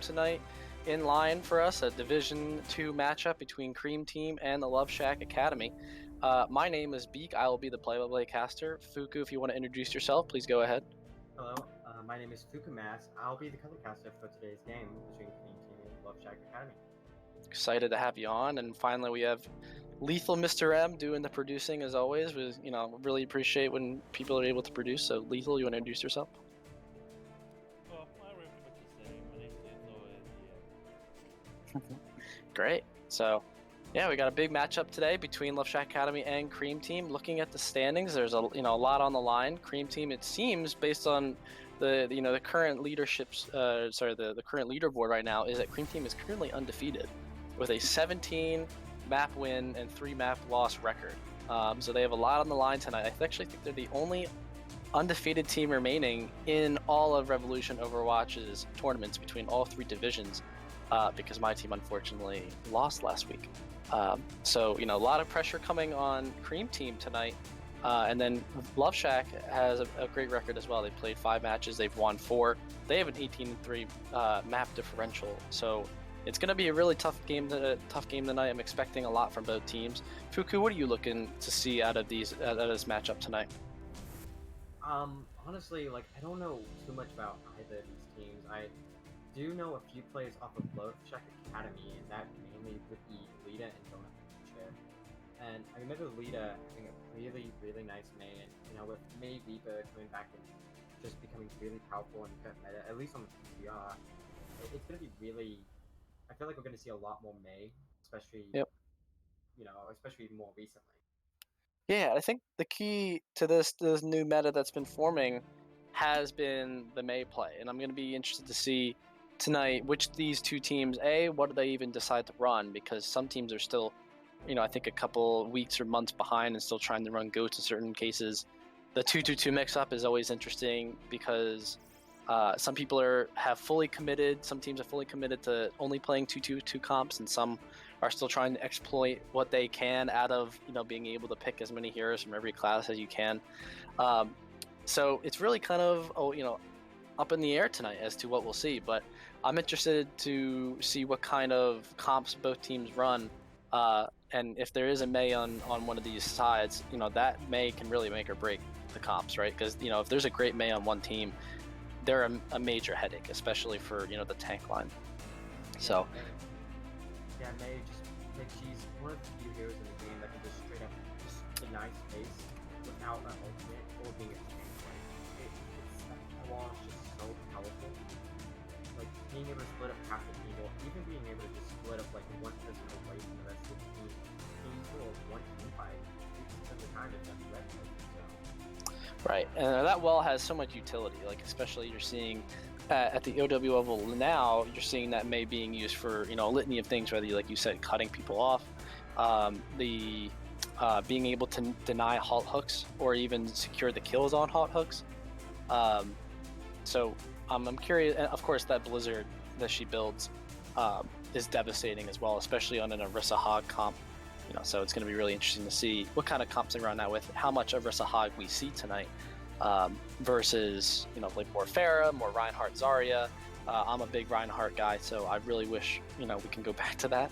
tonight in line for us, a Division 2 matchup between Cream Team and the Love Shack Academy. My name is Beak. I will be the play-by-play caster. Fuku, if you want to introduce yourself, please go ahead. Hello, my name is Fukumas. I'll be the color caster for today's game between Cream Team and Love Shack Academy. Excited to have you on, and finally we have Lethal Mr. M doing the producing as always. We, really appreciate when people are able to produce. So Lethal, you want to introduce yourself? Well, I remember what you say. My name's Lethal, and yeah. Great. So, yeah, we got a big matchup today between Love Shack Academy and Cream Team. Looking at the standings, there's a lot on the line. Cream Team, it seems, based on the current the current leaderboard right now, is that Cream Team is currently undefeated with a 17 map win and 3 map loss record. So they have a lot on the line tonight. I actually think they're the only undefeated team remaining in all of Revolution Overwatch's tournaments between all 3 divisions, because my team unfortunately lost last week. So a lot of pressure coming on Cream Team tonight. And then Love Shack has a great record as well. They've played 5 matches, they've won 4. They have an 18-3 map differential. So it's going to be a really tough game tonight. I'm expecting a lot from both teams. Fuku, what are you looking to see out of this matchup tonight? Honestly, I don't know too much about either of these teams. I do know a few players off of Love Shack Academy, and that mainly would be Lita and Donut. And I remember Lita having a really, really nice main, with May Reaper coming back and just becoming really powerful in the meta, at least on the PTR. It's going to be really... I feel like we're going to see a lot more May, especially, especially more recently. Yeah, I think the key to this new meta that's been forming has been the May play, and I'm going to be interested to see tonight which these two teams, what do they even decide to run, because some teams are still, I think a couple weeks or months behind and still trying to run goats in certain cases. The 2-2-2 mix-up is always interesting because some people have fully committed, some teams are fully committed to only playing 2-2-2 comps, and some are still trying to exploit what they can out of being able to pick as many heroes from every class as you can. So it's really kind of up in the air tonight as to what we'll see, but I'm interested to see what kind of comps both teams run, and if there is a May on one of these sides, that May can really make or break the comps, right? Because if there's a great May on one team, they're a major headache, especially for the tank line. So yeah, May she's one of the few heroes in the game that can just straight up just deny space without an ultimate or being a tank. That wall is just so powerful. Being able to split up half the team, or even being able to just split up one person away from the rest of the team, for one team fight, 50% of the time it's not red. Right, and that wall has so much utility. Especially you're seeing at the OW level now, you're seeing that May being used for a litany of things, whether like you said, cutting people off, being able to deny halt hooks or even secure the kills on halt hooks. So I'm curious, and of course that Blizzard that she builds is devastating as well, especially on an Orisa Hog comp. So it's going to be really interesting to see what kind of comps they run out with, how much Orisa Hog we see tonight, versus more Pharah, more Reinhardt, Zarya. I'm a big Reinhardt guy, so I really wish we can go back to that.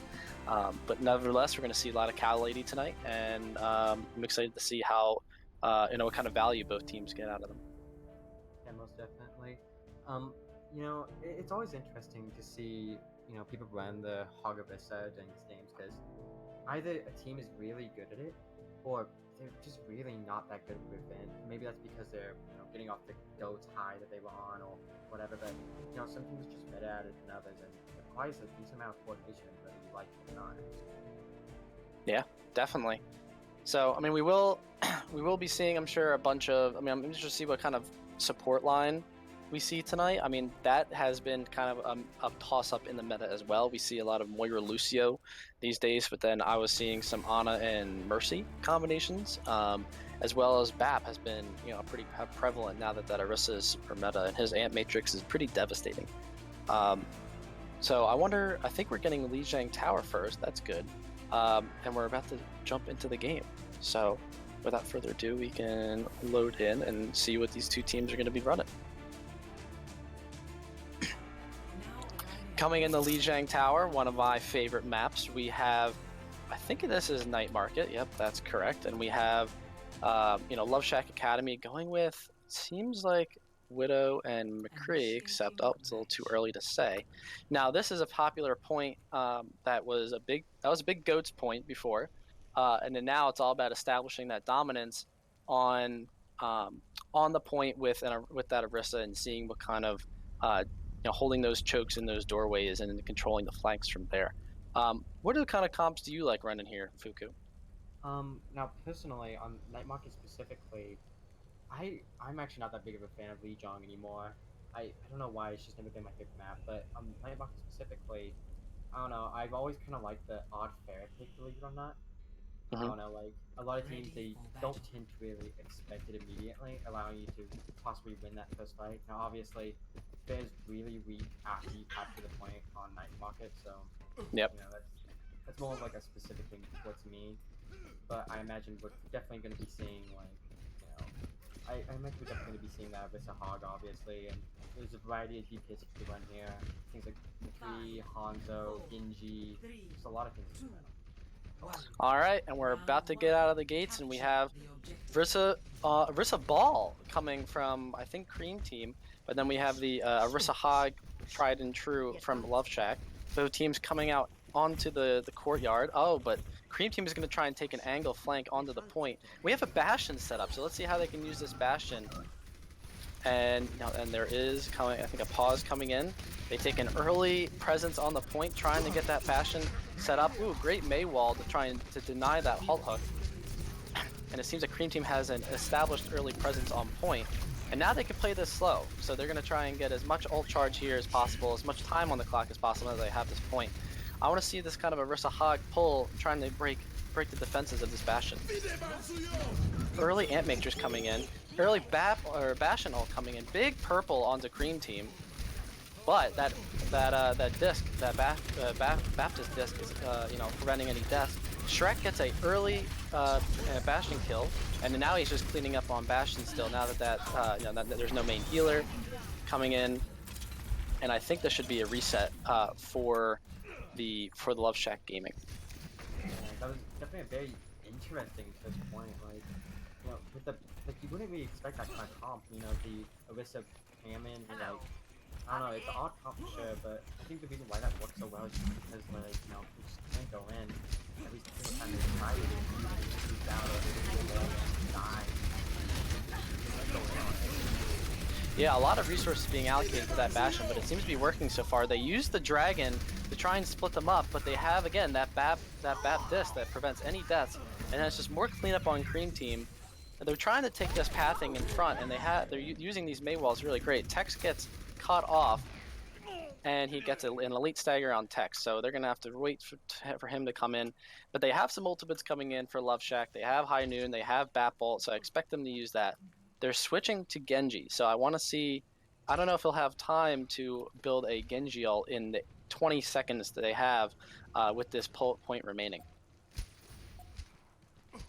But nevertheless, we're going to see a lot of Cow Lady tonight, and I'm excited to see how what kind of value both teams get out of them. Yeah, most definitely. It's always interesting to see people run the Hog Orisa during these games, because either a team is really good at it, or they're just really not that good with it. Maybe that's because they're getting off the goats high that they were on, or whatever. But some teams are just better at it than others, and it requires a decent amount of coordination, whether you like it or not. Yeah, definitely. So we will be seeing, I'm sure, a bunch of. I'm interested to see what kind of support line we see tonight. That has been kind of a toss-up in the meta as well. We see a lot of Moira Lucio these days, but then I was seeing some Ana and Mercy combinations, as well as Bap has been pretty prevalent now that Orisa is super meta, and his Ant Matrix is pretty devastating. So I think we're getting Li Jiang Tower first. That's good, and we're about to jump into the game. So without further ado, we can load in and see what these two teams are going to be running. Coming in the Lijiang Tower, one of my favorite maps, we have, I think this is Night Market. Yep, that's correct. And we have, Love Shack Academy going with, seems like Widow and McCree, except, oh, it's a little too early to say. Now, this is a popular point that was a big GOATS point before. And then now it's all about establishing that dominance on the point with that Orisa and seeing what kind of holding those chokes in those doorways and then controlling the flanks from there. What are the kind of comps do you like running here, Fuku? Now personally, on Night Market specifically, I'm actually not that big of a fan of Lijiang anymore. I don't know why, it's just never been my favorite map, but on Night Market specifically, I don't know, I've always kind of liked the odd fair pick, believe it or not. I Hmm. don't know, like, a lot of teams, they don't tend to really expect it immediately, allowing you to possibly win that first fight. Now, obviously, fair's really weak after you capture the point on Night Market, so, Yep. that's more of like a specific thing towards me. But I imagine we're definitely going to be seeing, like, you know, I imagine we're definitely going to be seeing that with a Hog, obviously, and there's a variety of DPS you could run here. Things like McCree, Hanzo, Genji, just a lot of things you can run. All right, and we're about to get out of the gates, and we have Rissa Ball coming from, I think, Cream Team, but then we have the Rissa Hog, tried and true from Love Shack. Both teams coming out onto the courtyard. Oh, but Cream Team is going to try and take an angle flank onto the point. We have a Bastion set up, so let's see how they can use this Bastion. And there is coming, I think, a pause coming in. They take an early presence on the point, trying to get that Bastion set up. Ooh, great Mei wall to try and to deny that halt hook. And it seems like Cream Team has an established early presence on point. And now they can play this slow. So they're going to try and get as much ult charge here as possible, as much time on the clock as possible as they have this point. I want to see this kind of a Rissa Hog pull, trying to break the defenses of this Bastion. Early Ant Matrix coming in. Early Bastion ult coming in. Big purple onto Cream Team. But that disc, that Baptist disc is preventing any deaths. Shrek gets a early Bastion kill, and now he's just cleaning up on Bastion still. Now that there's no main healer coming in, and I think this should be a reset for the Love Shack Gaming. Yeah, that was definitely a very interesting first point. Like, with you wouldn't really expect that kind of comp. The Orisa Hammond, and like, I don't know, it's an odd comp for sure, but I think the reason why that works so well is just because, like, we just can't go in. Every single time they try to shoot out or die. Go in on it. Yeah, a lot of resources being allocated to that Bastion, but it seems to be working so far. They use the Dragon to try and split them up, but they have, again, that Bap disc that prevents any deaths, and it's just more cleanup on Cream Team. They're trying to take this pathing in front, and they're using these Mei walls really great. Tex gets caught off, and he gets an elite stagger on Tex, so they're gonna have to wait for him to come in. But they have some ultimates coming in for Love Shack. They have High Noon, they have Bat Bolt, so I expect them to use that. They're switching to Genji, so I want to see. I don't know if he'll have time to build a Genji ult in the 20 seconds that they have with this point remaining.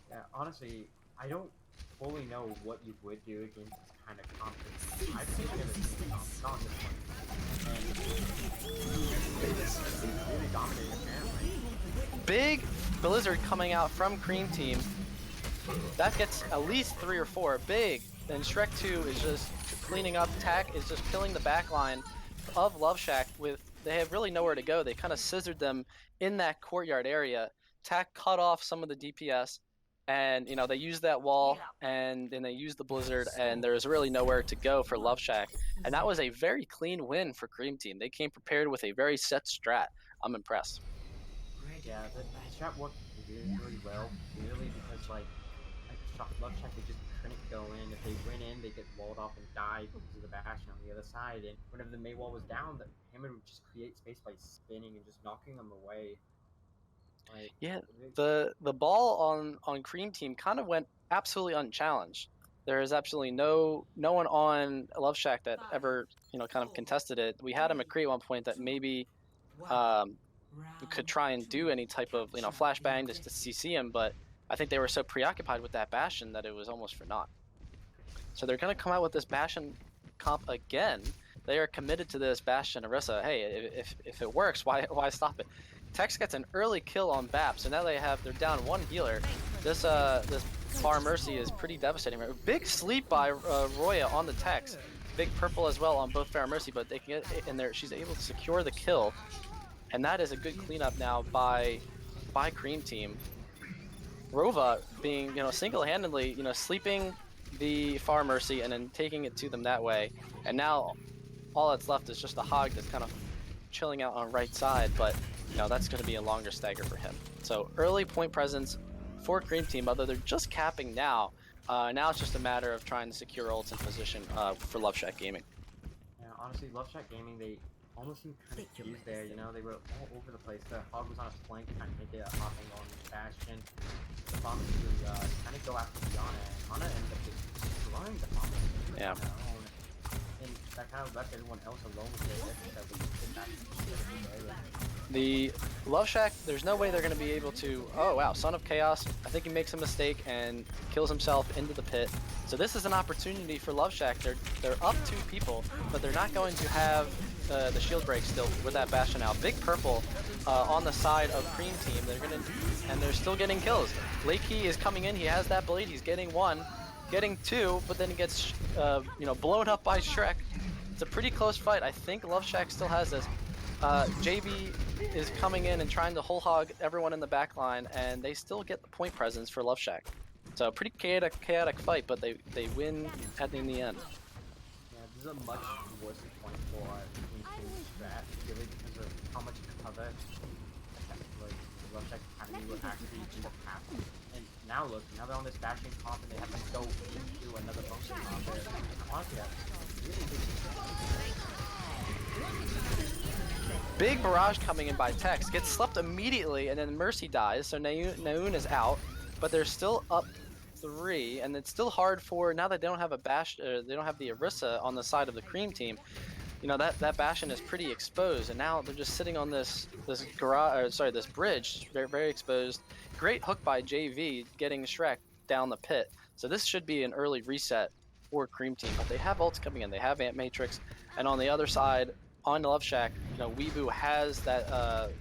Yeah, honestly, I don't fully know what you would do against this kind of comp. I've never seen a comp on this one. And it's really dominating apparently. Big Blizzard coming out from Cream Team. That gets at least 3 or 4. Big. Then Shrek 2 is just cleaning up. Tack is just killing the backline of Love Shack. They have really nowhere to go. They kind of scissored them in that courtyard area. Tack cut off some of the DPS, and they used that wall, and then they used the Blizzard, and there's really nowhere to go for Love Shack. And that was a very clean win for Cream Team. They came prepared with a very set strat. I'm impressed. Yeah, the strat worked really well, really, because like Love Shack, they just couldn't go in. If they went in, they get walled off and die because of the Bastion on the other side. And whenever the Mei wall was down, the Hammer would just create space by spinning and just knocking them away. Like, Yeah, the ball on Cream Team kind of went absolutely unchallenged. There is absolutely no one on Love Shack that ever kind of contested it. We had a McCree at one point that maybe um, could try and do any type of flashbang just to CC him, but I think they were so preoccupied with that Bastion that it was almost for naught. So they're gonna come out with this Bastion comp again. They are committed to this Bastion Orisa. Hey, if it works, why stop it? Tex gets an early kill on Bap, so now they're down one healer. This Far Mercy is pretty devastating. Big sleep by Roya on the Tex. Big purple as well on both Fair Mercy, but they can get in there. She's able to secure the kill, and that is a good cleanup now by Cream Team. Rova being, single-handedly, sleeping the Far Mercy and then taking it to them that way. And now all that's left is just a Hog that's kind of chilling out on right side, but that's going to be a longer stagger for him. So early point presence for Cream Team, although they're just capping now. Now it's just a matter of trying to secure ults in position for Love Shack Gaming. Yeah, honestly, Love Shack Gaming, they almost seemed kind of confused there, they were all over the place. The Hog was on a flank trying to make it a hopping on Bastion. The bomb was kind of go after Diana, and Ana ended up just destroying the bomb. Yeah. And that kind of left everyone else alone with their that was back to the area. The Love Shack, there's no way they're going to be able to... Oh, wow. Son of Chaos, I think he makes a mistake and kills himself into the pit. So this is an opportunity for Love Shack. They're up 2 people, but they're not going to have the shield break still with that Bastion out. Big purple on the side of Cream Team. They're still getting kills. Lakey is coming in. He has that blade. He's getting 1, getting 2, but then he gets blown up by Shrek. It's a pretty close fight. I think Love Shack still has this. JV is coming in and trying to whole hog everyone in the back line, and they still get the point presence for Love Shack. So pretty chaotic fight, but they win in the end. Yeah, this is a much worse point for Team Strat, really because of how much cover Love Shack Academy will actually have. And now look, now they're on this Bastion comp and they have to go into another function comp there. Honestly, that's really big. Big barrage coming in by Tex, gets slept immediately, and then Mercy dies, so Naoon is out, but they're still up 3, and it's still hard for, now that they don't have a they don't have the Orisa on the side of the Cream Team, that Bastion is pretty exposed, and now they're just sitting on this bridge, very, very exposed. Great hook by JV, getting Shrek down the pit, so this should be an early reset for Cream Team, but they have ults coming in, they have Ant Matrix, and on the other side, on Love Shack, Weebu has that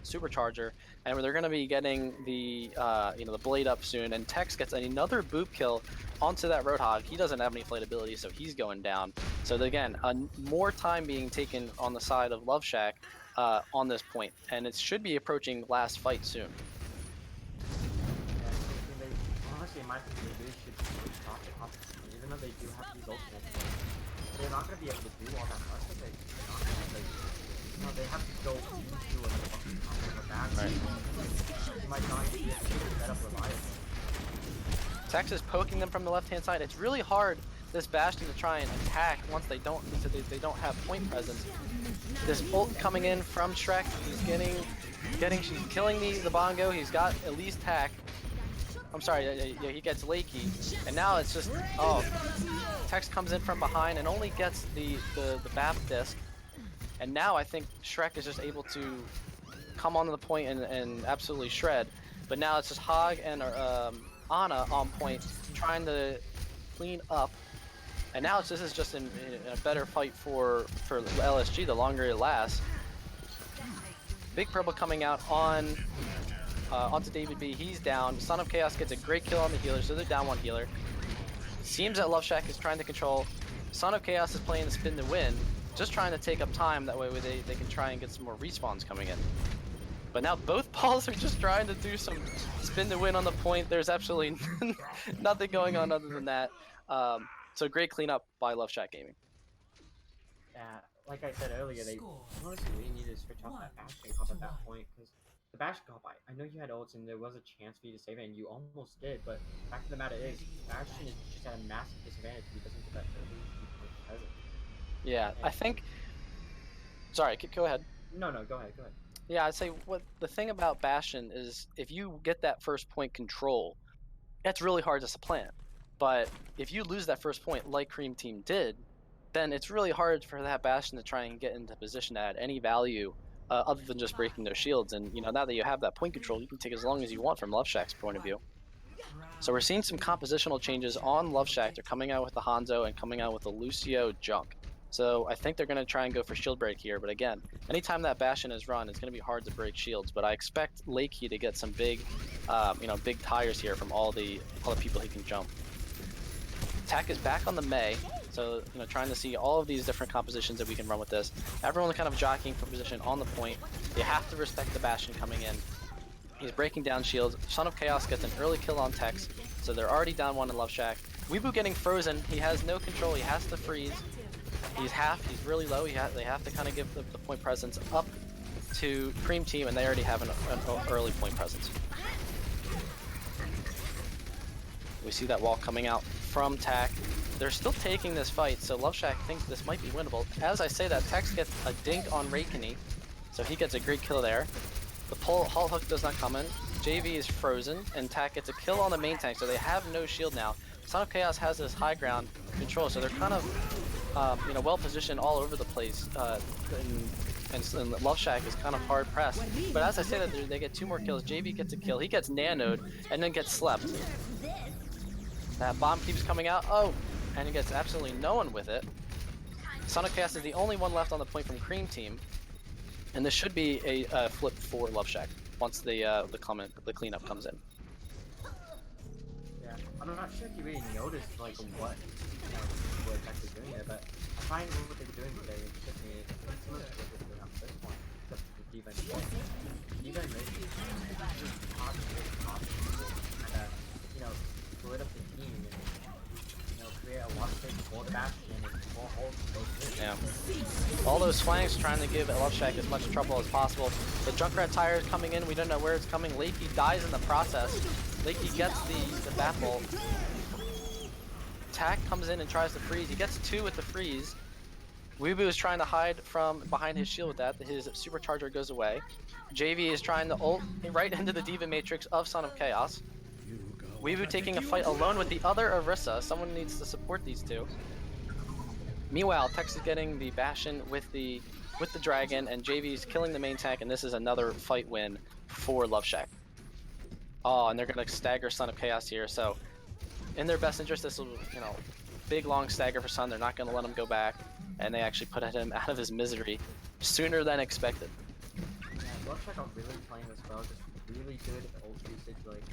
supercharger, and they're going to be getting the the blade up soon. And Tex gets another boop kill onto that Roadhog. He doesn't have any flight ability, so he's going down. So again, more time being taken on the side of Love Shack on this point, and it should be approaching last fight soon. Yeah, honestly, in my opinion, they really should stop the competition, even though they do have these ultimates. They're not going to be able to do all that much of it. They have to go into another function comp or back. Right. You might not be able to set up reliably. Tex is poking them from the left-hand side. It's really hard, this Bastion, to try and attack once they don't have point presence. This ult coming in from Shrek. He's she's killing the Bongo. He's got at least tack. I'm sorry, yeah, he gets Lakey. And now it's just, Tex comes in from behind and only gets the BAP disc. And now I think Shrek is just able to come onto the point and absolutely shred. But now it's just Hog and Ana on point trying to clean up. And now this is just a better fight for LSG the longer it lasts. Big Purple coming out onto David B. He's down. Son of Chaos gets a great kill on the healer, so they're down 1 healer. Seems that Love Shack is trying to control. Son of Chaos is playing the spin to win. Just trying to take up time, that way they can try and get some more respawns coming in. But now both balls are just trying to do some spin to win on the point. There's absolutely nothing going on other than that. So great cleanup by Love Shack Gaming. Yeah, like I said earlier, they honestly really needed to switch off that Bastion comp at that point, because the Bastion comp, I know you had ults and there was a chance for you to save it, and you almost did, but the fact of the matter is, Bastion is just at a massive disadvantage if he doesn't get that early present. Yeah, I think... Sorry, go ahead. No, go ahead. Yeah, I'd say what the thing about Bastion is, if you get that first point control, that's really hard to supplant. But if you lose that first point, like Cream Team did, then it's really hard for that Bastion to try and get into position to add any value other than just breaking their shields. And now that you have that point control, you can take as long as you want from Love Shack's point of view. So we're seeing some compositional changes on Love Shack. They're coming out with the Hanzo and coming out with the Lucio Junk. So I think they're going to try and go for shield break here. But again, anytime that Bastion is run, it's going to be hard to break shields. But I expect Lakey to get some big, big tires here from all the people he can jump. Tech is back on the Mei. So, trying to see all of these different compositions that we can run with this. Everyone kind of jockeying for position on the point. You have to respect the Bastion coming in. He's breaking down shields. Son of Chaos gets an early kill on Tex. So they're already down one in Love Shack. Weebu getting frozen. He has no control. He has to freeze. He's really low. They have to kind of give the point presence up to Cream Team, and they already have an early point presence. We see that wall coming out from TAC. They're still taking this fight, so Love Shack thinks this might be winnable. As I say that, Tex gets a dink on Reikini, so he gets a great kill there. The pull Halt Hook does not come in. JV is frozen, and TAC gets a kill on the main tank, so they have no shield now. Son of Chaos has this high ground control, so they're kind of well positioned all over the place. And Love Shack is kind of hard pressed. But as I say that, they get 2 more kills. JV gets a kill. He gets nanoed and then gets slept. That bomb keeps coming out. Oh, and he gets absolutely no one with it. Son of Chaos is the only one left on the point from Cream Team. And this should be a flip for Love Shack once the cleanup comes in. Yeah, I'm not sure if you really noticed like what we're actually doing there, but I find what they're doing today is just similar to what they're doing up to this point, except for the D.Va and D.Va and Reiki kind of split up the team and create a lot of space for the Bastion and for Ult. Yeah. All those flanks trying to give Love Shack as much trouble as possible. The Junkrat tire is coming in. We don't know where it's coming. Lakey dies in the process. Lakey gets the bat bolt. Tack comes in and tries to freeze. He gets 2 with the freeze. Weebu is trying to hide from behind his shield with that. His supercharger goes away. JV is trying to ult right into the D.Va matrix of Son of Chaos. Weebu taking a fight alone with the other Orisa. Someone needs to support these two. Meanwhile, Tex is getting the Bastion with the dragon, and JV is killing the main tank, and this is another fight win for Love Shack. Oh, and they're gonna stagger Son of Chaos here, so in their best interest, this will, big long stagger for Son. They're not gonna let him go back, and they actually put him out of his misery sooner than expected. Yeah, Love Shack are really playing this well, just really good ult usage, like,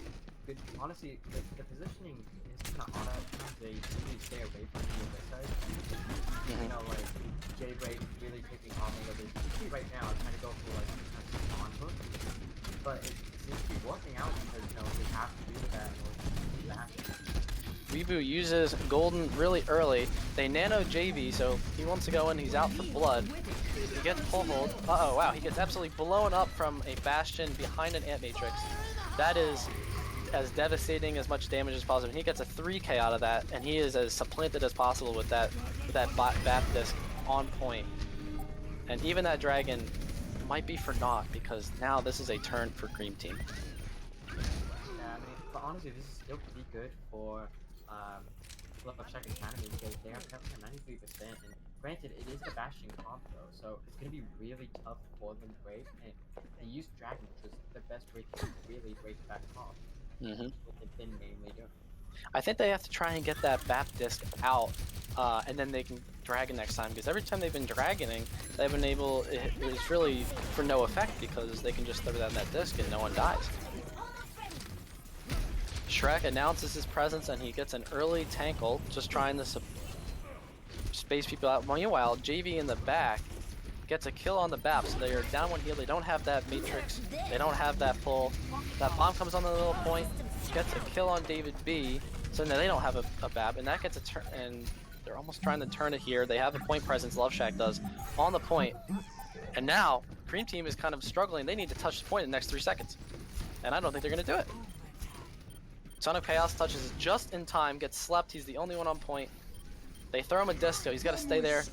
good, honestly, the positioning is kind of odd at times. They really stay away from the other side. Like, J-Break really taking off a little bit. You see right now, trying to go for, like, a on-hook, but it seems to be working out because, they have to do that in order to do that. Weebu uses Golden really early. They nano JV, so he wants to go in. He's out for blood. He gets pull hold. Uh-oh, wow. He gets absolutely blown up from a Bastion behind an Ant Matrix. That is as devastating as much damage as possible. He gets a 3k out of that, and he is as supplanted as possible with that bat disc on point. And even that dragon might be for naught, because now this is a turn for Cream Team. Yeah, but honestly, this is still pretty good for Love Shack Academy because they are currently at 93%, and granted, it is the Bastion comp though, so it's going to be really tough for them to break, and they use Dragon, which is the best way to really break that comp. What they've been mainly doing. I think they have to try and get that BAP disc out, and then they can dragon next time, because every time they've been dragoning, they've been able, it's really for no effect, because they can just throw down that disc and no one dies. Shrek announces his presence and he gets an early tank ult, just trying to space people out. Meanwhile, JV in the back gets a kill on the BAP, so they are down 1 heal. They don't have that matrix, they don't have that pull. That bomb comes on the little point, gets a kill on David B, so now they don't have a BAP, and that gets a turn, and they're almost trying to turn it here. They have a point presence, Love Shack does, on the point. And now, Cream Team is kind of struggling. They need to touch the point in the next 3 seconds. And I don't think they're going to do it. Son of Chaos touches it just in time, gets slept. He's the only one on point. They throw him a disco. He's got to stay there.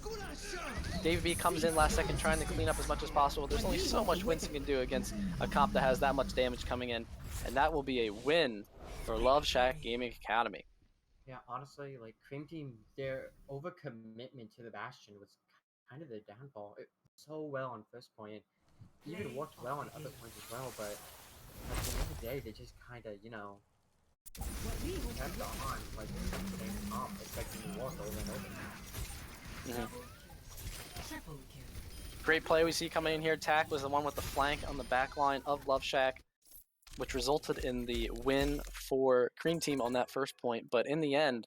David B comes in last second trying to clean up as much as possible. There's only so much Winston can do against a comp that has that much damage coming in. And that will be a win for Love Shack Gaming Academy. Yeah, honestly, like, Cream Team, their overcommitment to the Bastion was kind of their downfall. It so well on first point, and even worked well on other points as well, but at the end of the day, they just kind of, kept on, like, the same comp, expecting to work over and over. Great play we see coming in here. Tack was the one with the flank on the back line of Love Shack, which resulted in the win for Cream Team on that first point. But in the end,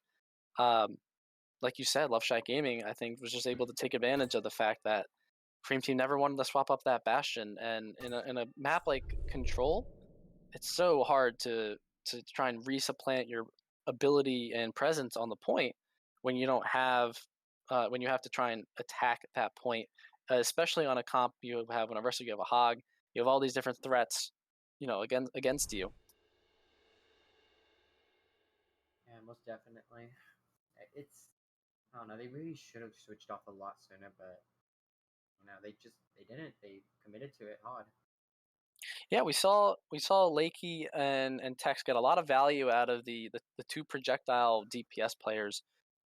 like you said, Love Shack Gaming, I think, was just able to take advantage of the fact that Cream Team never wanted to swap up that Bastion. And in a map like Control, it's so hard to try and resupplant your ability and presence on the point when you don't have when you have to try and attack at that point, especially on a comp you have when you have a hog, you have all these different threats, against you. Yeah, most definitely. It's I don't know. They really should have switched off a lot sooner, but they didn't. They committed to it hard. Yeah, we saw Lakey and Tex get a lot of value out of the two projectile DPS players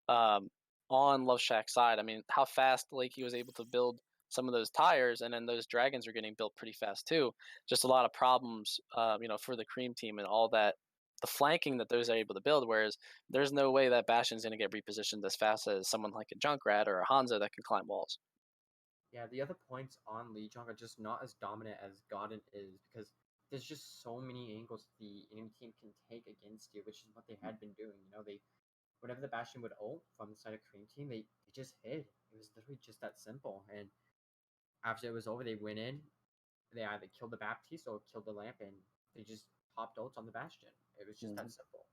on Love Shack's side. I mean, how fast Lakey was able to build some of those tires, and then those dragons are getting built pretty fast too. Just a lot of problems, for the Cream Team and all that, the flanking that those are able to build. Whereas there's no way that Bastion's going to get repositioned as fast as someone like a Junkrat or a Hanzo that can climb walls. Yeah, the other points on Lijiang are just not as dominant as Godin is because there's just so many angles the enemy team can take against you, which is what they had been doing. They whenever the Bastion would ult from the side of Cream Team, they just hid. It was literally just that simple. And after it was over, they went in. They either killed the Baptiste or killed the lamp, and they just popped ults on the Bastion. It was just that simple.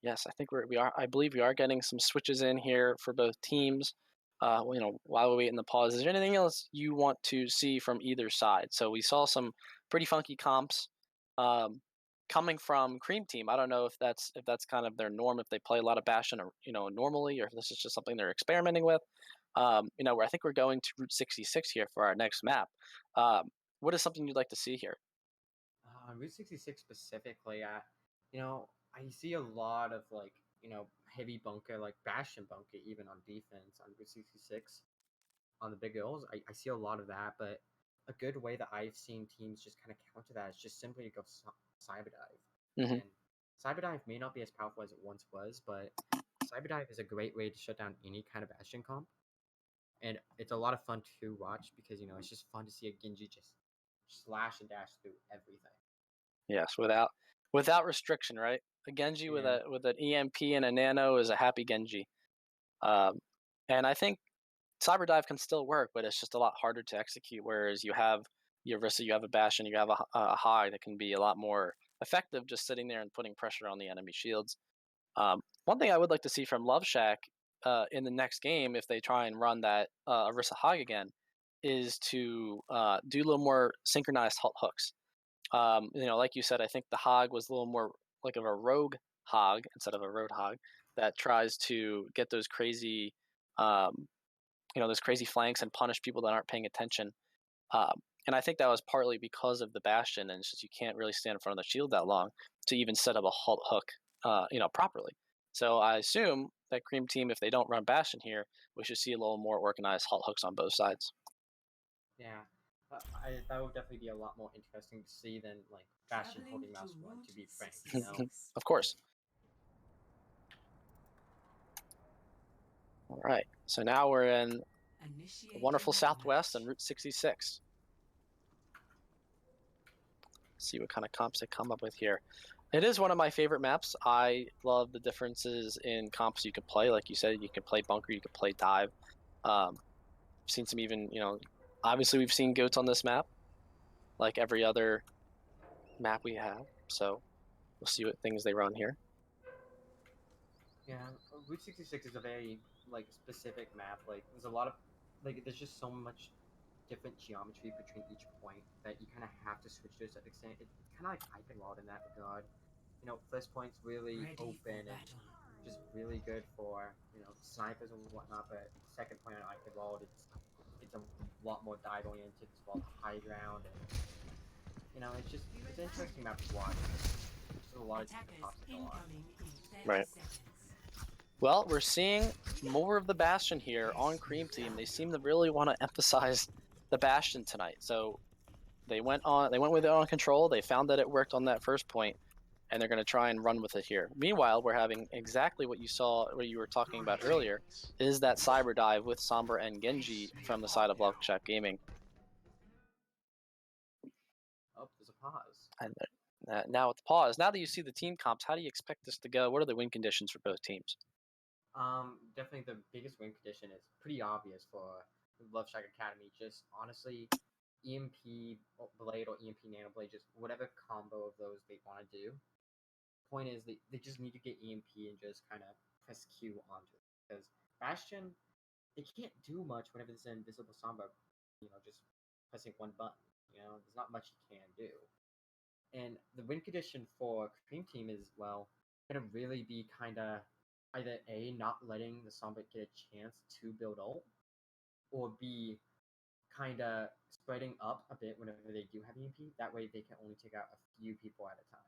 Yes, I think we are. I believe we are getting some switches in here for both teams. While we wait in the pause, is there anything else you want to see from either side? So we saw some pretty funky comps coming from Cream Team. I don't know if that's kind of their norm, if they play a lot of Bastion, or normally, or if this is just something they're experimenting with. Where I think we're going to Route 66 here for our next map. What is something you'd like to see here? On Route 66 specifically, I see a lot of heavy bunker, like Bastion bunker, even on defense on Route 66 on the big hills. I see a lot of that, but a good way that I've seen teams just kind of counter that is just simply to go cyber dive. Mm-hmm. And cyber dive may not be as powerful as it once was, but cyber dive is a great way to shut down any kind of Bastion comp. And it's a lot of fun to watch because it's just fun to see a Genji just slash and dash through everything. Yes, without restriction, right? A Genji with Yeah. an EMP and a Nano is a happy Genji. And I think Cyber Dive can still work, but it's just a lot harder to execute. Whereas you have your Rissa, you have a Bastion, you have a High that can be a lot more effective just sitting there and putting pressure on the enemy shields. One thing I would like to see from Love Shack in the next game, if they try and run that Orisa Hog again, is to do a little more synchronized hooks. Like you said, I think the Hog was a little more like of a rogue Hog instead of a road Hog that tries to get those crazy, those crazy flanks and punish people that aren't paying attention. And I think that was partly because of the Bastion, and it's just you can't really stand in front of the shield that long to even set up a hook, properly. So I assume that Cream Team, if they don't run Bastion here, we should see a little more organized halt hooks on both sides. Yeah, that would definitely be a lot more interesting to see than like Bastion holding mouse one. To be frank, Of course. All right, so now we're in the wonderful Southwest and Route 66. See what kind of comps they come up with here. It is one of my favorite maps. I love the differences in comps you can play. Like you said, you can play bunker, you can play dive. Seen some even, obviously we've seen goats on this map, like every other map we have. So we'll see what things they run here. Yeah, Route 66 is a very specific map. There's a lot of there's just so much different geometry between each point that you kind of have to switch to a certain extent. It's kind of like Eichenwald in that regard. First point's really open and just really good for snipers and whatnot. But second point on Eichenwald, it's a lot more dive oriented. It's about high ground, and it's an interesting map to watch. There's a lot of different tops to go on. Right. Well, we're seeing more of the Bastion here on Cream Team. They seem to really want to emphasize the Bastion tonight. So they went with it on Control. They found that it worked on that first point. and they're going to try and run with it here. Meanwhile, we're having exactly what you were talking about earlier, is that cyber dive with Sombra and Genji from the side of Love Shack Gaming. Oh, there's a pause. And now with the pause, now that you see the team comps, how do you expect this to go? What are the win conditions for both teams? Definitely the biggest win condition is pretty obvious for Love Shack Academy. Just honestly, EMP Blade or EMP Nano Blade, just whatever combo of those they want to do. Point is, they just need to get EMP and just kind of press Q onto it. Because Bastion, they can't do much whenever there's an invisible Sombra, just pressing one button. There's not much you can do. And the win condition for Cream Team is, well, going to really be kind of either A, not letting the Sombra get a chance to build ult, or B, kind of spreading up a bit whenever they do have EMP. That way they can only take out a few people at a time.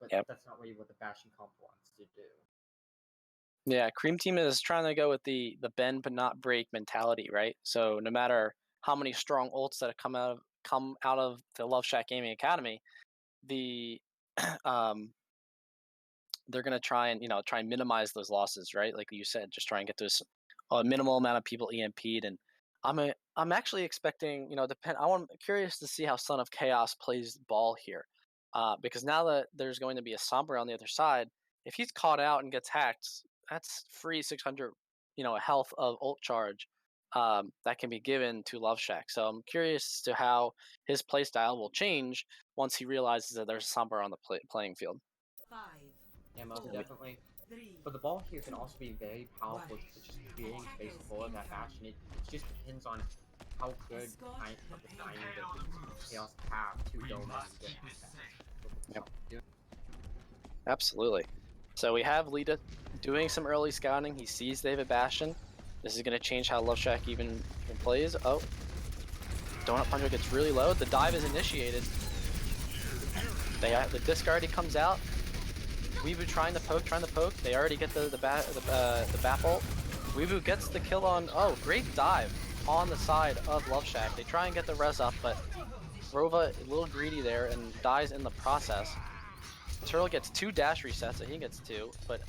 But Yep. that's not really what the Bastion comp wants to do. Yeah, Cream Team is trying to go with the bend but not break mentality, right? So no matter how many strong ults that come out of the Love Shack Gaming Academy, they're gonna try and minimize those losses, right? Like you said, just try and get those minimal amount of people EMP'd. And I'm actually expecting, I'm curious to see how Son of Chaos plays ball here, because now that there's going to be a Sombra on the other side, if he's caught out and gets hacked, that's free 600, health of ult charge that can be given to Love Shack. So I'm curious as to how his playstyle will change once he realizes that there's a Sombra on the playing field. Yeah, most definitely. But the ball here can also be very powerful for just creating space for that Bastion. It just depends on how good of the timing does Chaos have to go in and get that. Yep. Absolutely. So we have Lita doing some early scouting. He sees they have a Bastion. This is going to change how Love Shack even plays. Oh, Donut Puncher gets really low. The dive is initiated. The discard, he comes out. Weevu trying to poke. They already get the Bap ult. Weevu gets the kill on. Oh, great dive on the side of Love Shack. They try and get the res up, but Rova a little greedy there and dies in the process. Turtle gets 2 dash resets, so he gets 2, but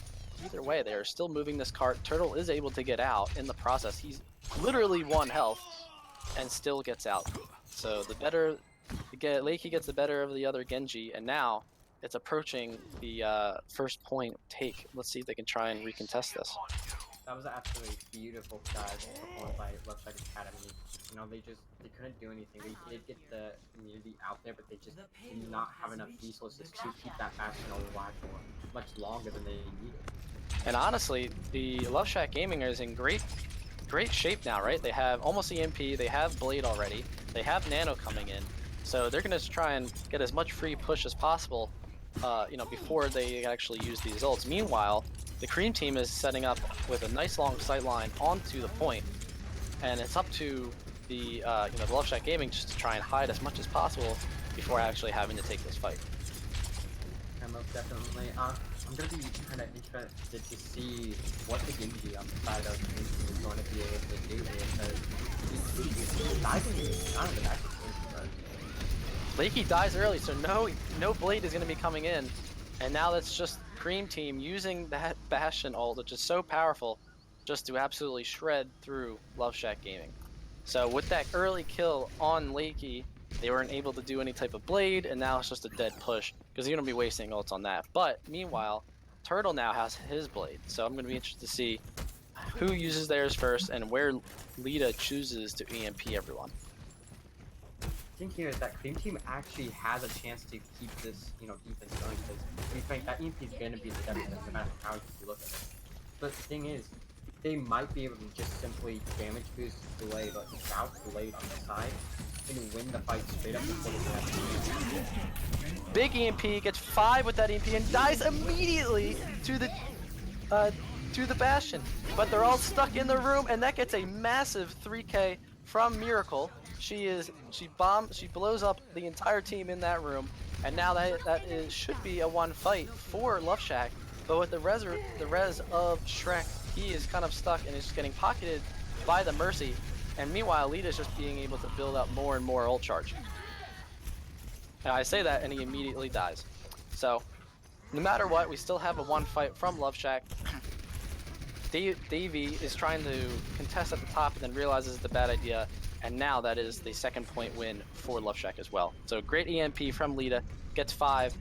either way, they are still moving this cart. Turtle is able to get out in the process. He's literally 1 health and still gets out. So Leiki gets the better of the other Genji, and now it's approaching the first point take. Let's see if they can try and recontest this. That was an absolutely beautiful dive performed by Love Shack Academy. They couldn't do anything. They did get the immunity out there, but they just did not have enough resources to keep that Bastion alive for much longer than they needed. And honestly, the Love Shack Gaming is in great shape now, right? They have almost EMP, they have Blade already, they have Nano coming in, so they're gonna try and get as much free push as possible, before they actually use these ults. Meanwhile, the Cream Team is setting up with a nice long sight line onto the point, and it's up to the Love Shack Gaming just to try and hide as much as possible before actually having to take this fight. Yeah, most definitely. I'm gonna be kind of interested to see what the Genji on the side of the Cream Team is going to be able to do here, because diving is not an active thing. Leiki dies early, so no Blade is going to be coming in, and now that's just Cream Team using that Bastion ult, which is so powerful, just to absolutely shred through Love Shack Gaming. So with that early kill on Leiki, they weren't able to do any type of Blade, and now it's just a dead push, because you're going to be wasting ults on that. But meanwhile, Turtle now has his Blade, so I'm going to be interested to see who uses theirs first and where Lita chooses to EMP everyone. The thing here is that Cream Team actually has a chance to keep this, defense going, because we think that EMP is going to be the death no matter how you look at it. But the thing is, they might be able to just simply damage boost Blade, but without Blade on the side, and win the fight straight up before the Big EMP, gets 5 with that EMP and dies immediately to the Bastion. But they're all stuck in the room, and that gets a massive 3K from Miracle. She blows up the entire team in that room, and now should be a 1 fight for Love Shack. But with the res of Shrek, he is kind of stuck and is just getting pocketed by the Mercy. And meanwhile, Lita's just being able to build up more and more ult charge. And I say that, and he immediately dies. So no matter what, we still have a 1 fight from Love Shack. Davey is trying to contest at the top and then realizes it's a bad idea, and now that is the 2nd-point win for Love Shack as well. So great EMP from Lita, gets 5.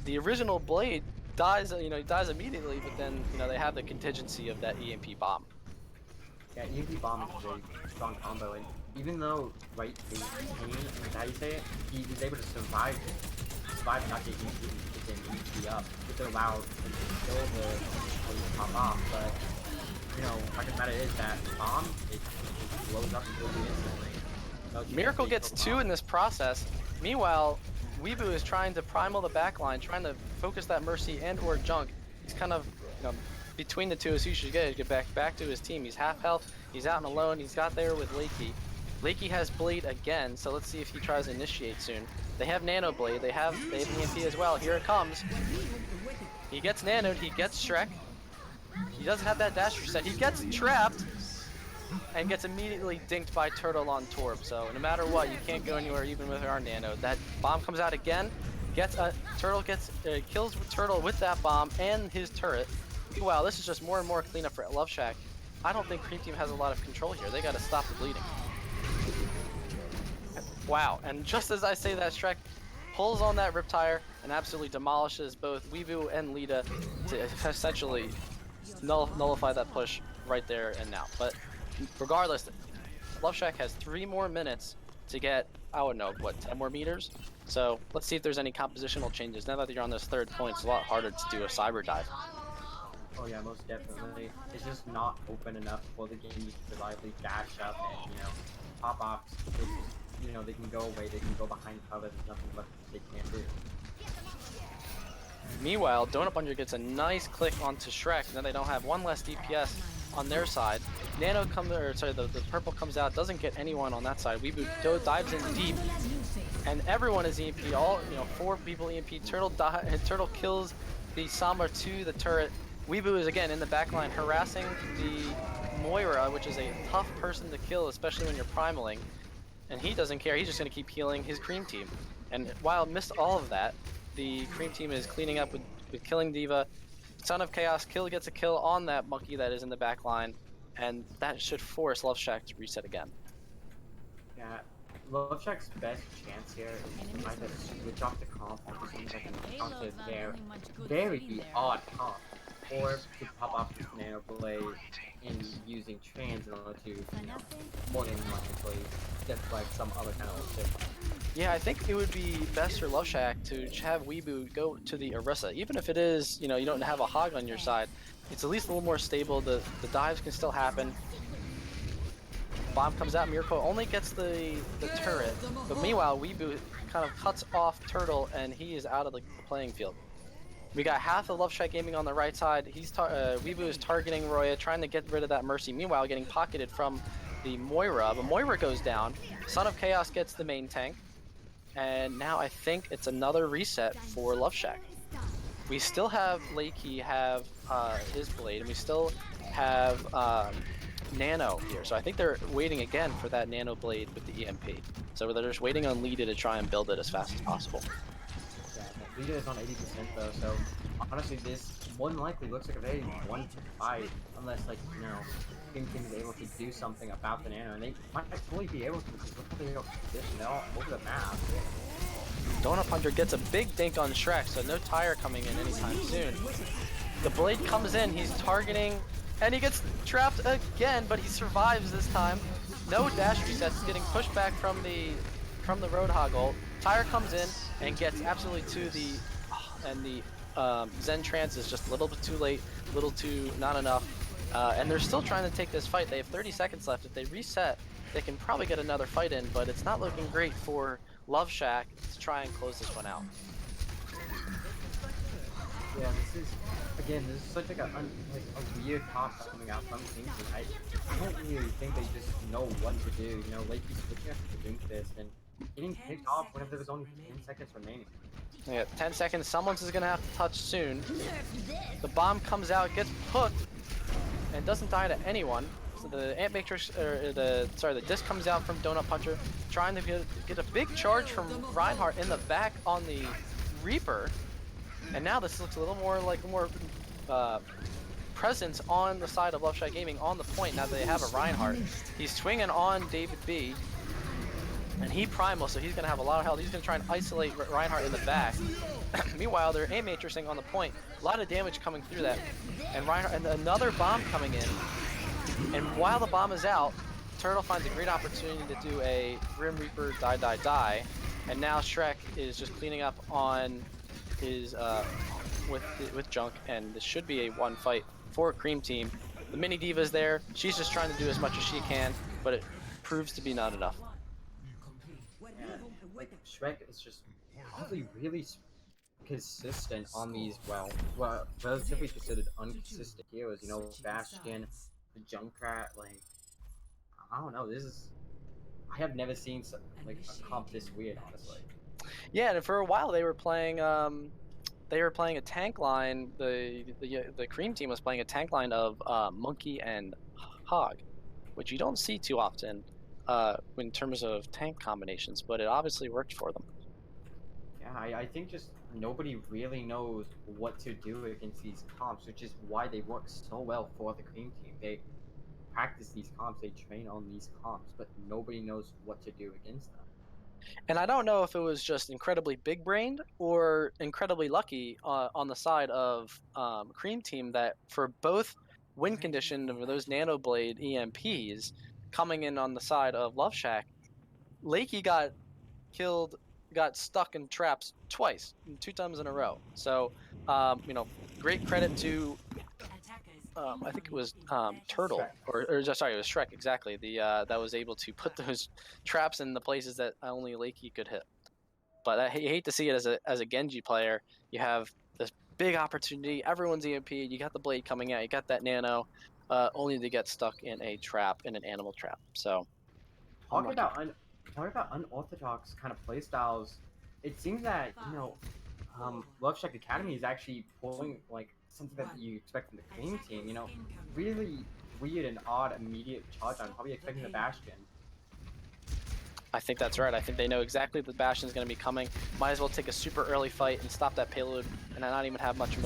The original Blade dies, he dies immediately, but then, they have the contingency of that EMP bomb. Yeah, EMP bomb is a very strong combo, and even though right pain, is how you say it, he was able to survive not getting EMP up, which allowed him to kill the pop off. But fact of the matter is that bomb it blows up and kills you instantly. Miracle gets 2 in this process. Meanwhile, Weebu is trying to primal the backline, trying to focus that Mercy and or Junk. He's kind of, between the two as he should get back to his team. He's half health, he's out and alone, he's got there with Lakey. Lakey has Blade again, so let's see if he tries to initiate soon. They have Nano Blade, they have EMP as well. Here it comes. He gets nanoed, he gets Shrek. He doesn't have that dash reset. He gets trapped and gets immediately dinked by Turtle on Torb. So no matter what, you can't go anywhere even with our nano. That bomb comes out again. Turtle kills Turtle with that bomb and his turret. Wow, this is just more and more cleanup for Love Shack. I don't think Cream Team has a lot of control here. They got to stop the bleeding. Wow, and just as I say that, Shrek pulls on that Riptire and absolutely demolishes both Weebu and Lita to essentially nullify that push right there and now. But regardless, Love Shack has 3 more minutes to get, I don't know, what, 10 more meters? So let's see if there's any compositional changes. Now that you're on this 3rd point, it's a lot harder to do a cyber dive. Oh yeah, most definitely. It's just not open enough for the game to reliably dash up and, pop off. They can go away, they can go behind cover, there's nothing left they can't do. Meanwhile, Donut Buncher gets a nice click onto Shrek, and then they don't have 1 less DPS on their side. Nano the purple comes out, doesn't get anyone on that side. Weebu dives in deep, and everyone is EMP. 4 people EMP. Turtle kills the Sombra to the turret. Weebu is again in the backline harassing the Moira, which is a tough person to kill, especially when you're primaling. And he doesn't care, he's just going to keep healing his Cream Team. And while missed all of that, the Cream Team is cleaning up with killing D.Va. Son of Chaos gets a kill on that monkey that is in the back line, and that should force Love Shack to reset again. Yeah, Love Shack's best chance here is to either switch off the comp or something that can counter their very odd comp, or to pop off this Nano Blade in using trans in order to, more than likely get like some other kind of ship. Yeah, I think it would be best for Love Shack to have Weebu go to the Orisa. Even if it is, you don't have a hog on your side, it's at least a little more stable. The dives can still happen. Bomb comes out, Miracle only gets the turret, but meanwhile Weebu kind of cuts off Turtle and he is out of the playing field. We got half of Love Shack Gaming on the right side. Weebu is targeting Roya, trying to get rid of that Mercy. Meanwhile, getting pocketed from the Moira. But Moira goes down. Son of Chaos gets the main tank. And now I think it's another reset for Love Shack. We still have Lakey have his Blade, and we still have Nano here. So I think they're waiting again for that Nano Blade with the EMP. So they're just waiting on Lita to try and build it as fast as possible. Lita is on 80% though, so honestly this more than likely looks like a very 1-5 unless Cream Team is able to do something about the Nano, and they might fully be able to because look at their position, they're all over the map. Donut Puncher gets a big dink on Shrek, so no tire coming in anytime soon. The Blade comes in, he's targeting, and he gets trapped again, but he survives this time. No dash resets, he's getting pushed back from the Roadhog ult. Tire comes in and gets absolutely to the Zen Trance is just a little bit too late, a little too not enough, and they're still trying to take this fight. They have 30 seconds left. If they reset, they can probably get another fight in, but it's not looking great for Love Shack to try and close this one out. Yeah, this is such like a weird talk coming out from Cream Team. I don't really think they just know what to do. Lakey's switching up to drink this and getting picked off whenever there was only 10 seconds remaining. Yeah, 10 seconds. Someone's is gonna have to touch soon. The bomb comes out, gets hooked, and doesn't die to anyone. So the Ant Matrix, the disc comes out from Donut Puncher, trying to get a big charge from Reinhardt in the back on the Reaper. And now this looks a little more like more presence on the side of Love Shack Gaming on the point now that they have a Reinhardt. He's swinging on David B. And he primal, so he's going to have a lot of health. He's going to try and isolate Reinhardt in the back. Meanwhile, they're A-matrixing on the point. A lot of damage coming through that. And Reinhardt, and another bomb coming in. And while the bomb is out, Turtle finds a great opportunity to do a Grim Reaper die, die, die. And now Shrek is just cleaning up on his, with Junk. And this should be a one fight for Cream Team. The Mini Diva's there. She's just trying to do as much as she can, but it proves to be not enough. Like Shrek is just probably really consistent on these relatively considered inconsistent heroes. You know, Bastion, the Junkrat. Like I don't know. I have never seen like a comp this weird, honestly. Yeah, and for a while they were playing a tank line. The Cream Team was playing a tank line of Monkey and Hog, which you don't see too often in terms of tank combinations, but it obviously worked for them. Yeah, I think just nobody really knows what to do against these comps, which is why they work so well for the Cream Team. They practice these comps, they train on these comps, but nobody knows what to do against them. And I don't know if it was just incredibly big-brained or incredibly lucky on the side of Cream Team that for both win condition of those Nano Blade EMPs coming in on the side of Love Shack, Lakey got stuck in traps twice, 2 times in a row. So, you know, great credit to I think it was Turtle, or sorry, it was Shrek exactly. That was able to put those traps in the places that only Lakey could hit. But I hate to see it as a Genji player. You have this big opportunity. Everyone's EMP. You got the blade coming out. You got that nano, only to get stuck in a trap, in an animal trap. So talking about unorthodox kind of playstyles, it seems that Love Shack Academy is actually pulling like something that you expect from the Cream Team. You know, really weird and odd immediate charge on. Probably expecting the Bastion. I think that's right. I think they know exactly the Bastion is going to be coming. Might as well take a super early fight and stop that payload and not even have much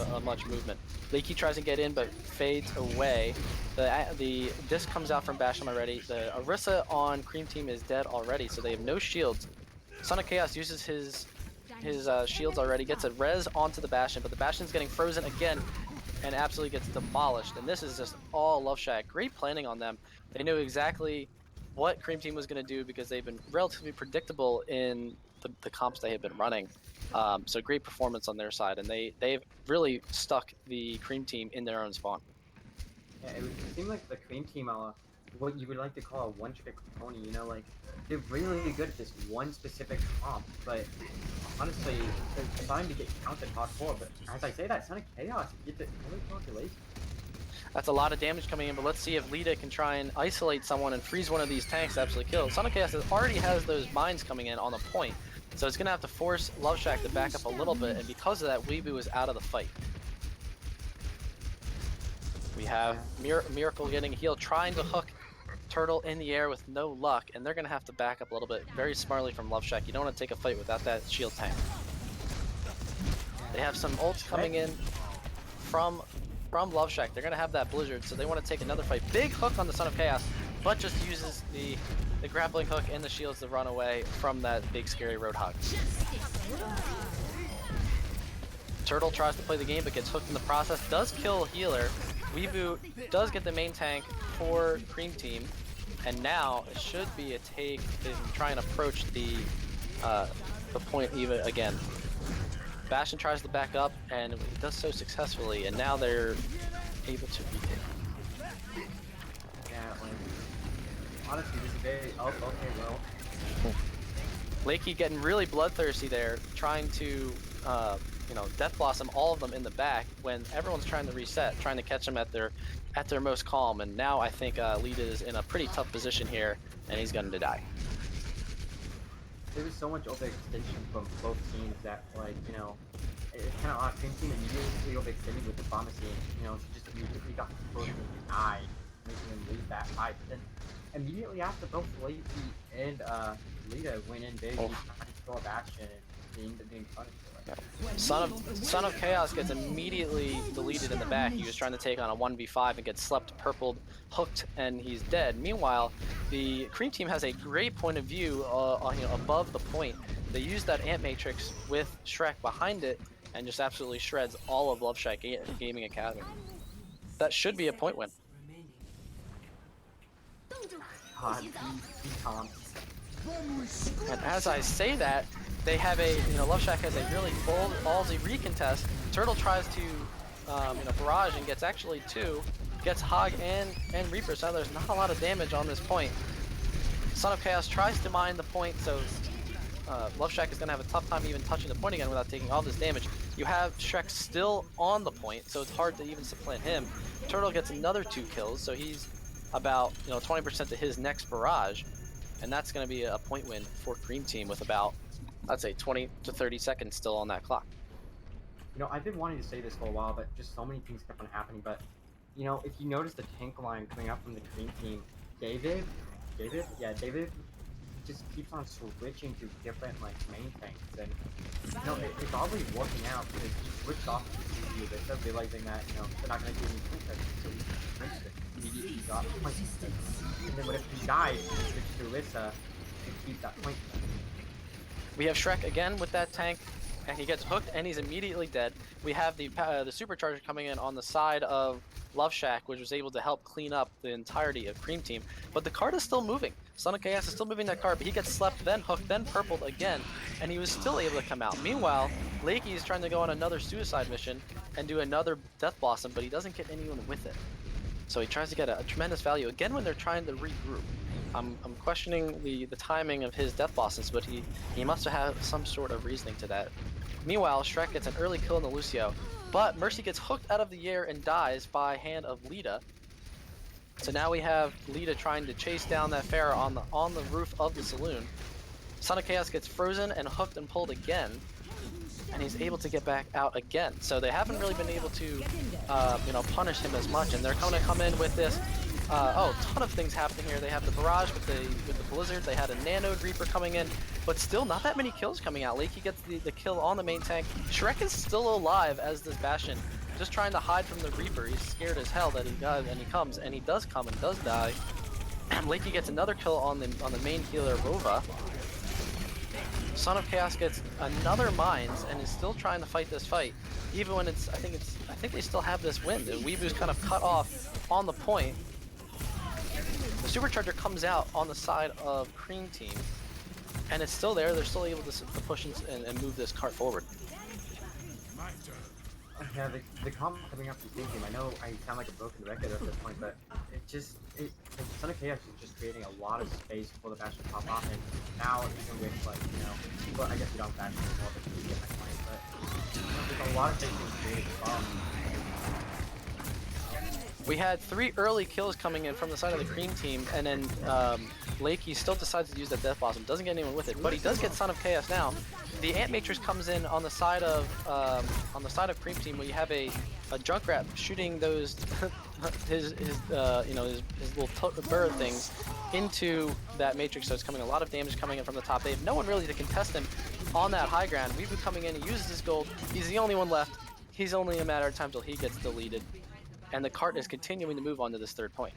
movement. Leaky tries to get in but fades away. The disc comes out from Bastion already. The Orisa on Cream Team is dead already, so they have no shields. Son of Chaos uses his shields already, gets a res onto the Bastion, but the Bastion's getting frozen again and absolutely gets demolished. And this is just all Love Shack. Great planning on them. They knew exactly what Cream Team was going to do because they've been relatively predictable in the comps they have been running. So great performance on their side, and they've really stuck the Cream Team in their own spawn. Yeah, it would seem like the Cream Team are what you would like to call a one-trick pony. You know, like they're really good at this one specific comp, but honestly, they're trying to get counted hardcore. But as I say that, Sonic Chaos gets it really calculated. That's a lot of damage coming in, but let's see if Lita can try and isolate someone and freeze one of these tanks to absolutely kill. Sonic Chaos already has those mines coming in on the point, so it's going to have to force Love Shack to back up a little bit, and because of that, Weebu is out of the fight. We have Miracle getting healed, trying to hook Turtle in the air with no luck, and they're going to have to back up a little bit very smartly from Love Shack. You don't want to take a fight without that shield tank. They have some ults coming in from Love Shack. They're going to have that Blizzard, so they want to take another fight. Big hook on the Son of Chaos, but just uses the grappling hook and the shields to run away from that big scary Roadhog. Turtle tries to play the game but gets hooked in the process, does kill a healer. Weebu does get the main tank for Cream Team, and now it should be a take to try and approach the point even again. Bastion tries to back up, and it does so successfully, and now they're able to beat it. Yeah, like, honestly, this is very... Oh, okay, well. Lakey getting really bloodthirsty there, trying to, Death Blossom all of them in the back when everyone's trying to reset, trying to catch them at their most calm, and now I think Lita is in a pretty tough position here, and he's going to die. There was so much overextension from both teams that, like, it's kind of odd. Cream Team immediately overextended with the pharmacy. She just immediately got frozen in the eye, making him lose that fight. But then immediately after, both Lakey and Lita went in big, trying to kill a Bastion, and they ended up being punished for it. Son of Chaos gets immediately deleted in the back. He was trying to take on a 1v5 and gets slept, purpled, hooked, and he's dead. Meanwhile, the Cream team has a great point of view above the point. They use that Ant Matrix with Shrek behind it and just absolutely shreds all of Love Shack Gaming Academy. That should be a point win. God, he taunts. And as I say that, they have a, Love Shack has a really ballsy recontest. Turtle tries to, barrage and gets actually 2. Gets Hog and Reaper, so there's not a lot of damage on this point. Son of Chaos tries to mine the point, so Love Shack is going to have a tough time even touching the point again without taking all this damage. You have Shrek still on the point, so it's hard to even supplant him. Turtle gets another 2 kills, so he's about 20% to his next barrage, and that's going to be a point win for Cream Team with about, I'd say, 20 to 30 seconds still on that clock. I've been wanting to say this for a while, but just so many things kept on happening. But if you notice the tank line coming up from the Cream Team, David just keeps on switching to different main tanks, and it's already working out because he switched off to Alyssa, realizing that they're not going to give him tank, so he switched it. He got the point, and then if he dies, he switched to Alyssa to keep that point. We have Shrek again with that tank, and he gets hooked, and he's immediately dead. We have the supercharger coming in on the side of Love Shack, which was able to help clean up the entirety of Cream Team, but the card is still moving. Son of Chaos is still moving that card, but he gets slept, then hooked, then purpled again, and he was still able to come out. Meanwhile, Lakey is trying to go on another suicide mission and do another Death Blossom, but he doesn't get anyone with it. So he tries to get a tremendous value again when they're trying to regroup. I'm questioning the timing of his Death Blossoms, but he must have had some sort of reasoning to that. Meanwhile, Shrek gets an early kill in the Lucio, but Mercy gets hooked out of the air and dies by hand of Lita. So now we have Lita trying to chase down that Pharah on the roof of the saloon. Son of Chaos gets frozen and hooked and pulled again, and he's able to get back out again. So they haven't really been able to, punish him as much, and they're going to come in with this. A ton of things happening here. They have the barrage with the blizzard. They had a Nanode Reaper coming in, but still not that many kills coming out. Lakey gets the kill on the main tank. Shrek is still alive as this Bastion, just trying to hide from the Reaper. He's scared as hell that he does, and he comes, and he does come and does die. Lakey gets another kill on the main healer Rova. Son of Chaos gets another Mines and is still trying to fight this fight, even when I think they still have this win. The Weebu's kind of cut off on the point. The supercharger comes out on the side of Cream Team, and it's still there. They're still able to push and move this cart forward. Yeah, the comment coming up from Cream Team, I know I sound like a broken record at this point, but Son of Chaos is just creating a lot of space for the Bastion to pop off, and now even with well, I guess you don't Bastion anymore, but you get my point, but there's a lot of things being created as well. We had 3 early kills coming in from the side of the Cream Team, and then Lakey still decides to use that Death Blossom. Doesn't get anyone with it, but he does get Son of Chaos now. The Ant Matrix comes in on the side of Cream Team, where you have a Junkrat shooting those his little bird things into that Matrix. So it's coming a lot of damage coming in from the top. They have no one really to contest him on that high ground. Weebu coming in, he uses his gold. He's the only one left. He's only a matter of time till he gets deleted. And the cart is continuing to move on to this 3rd point.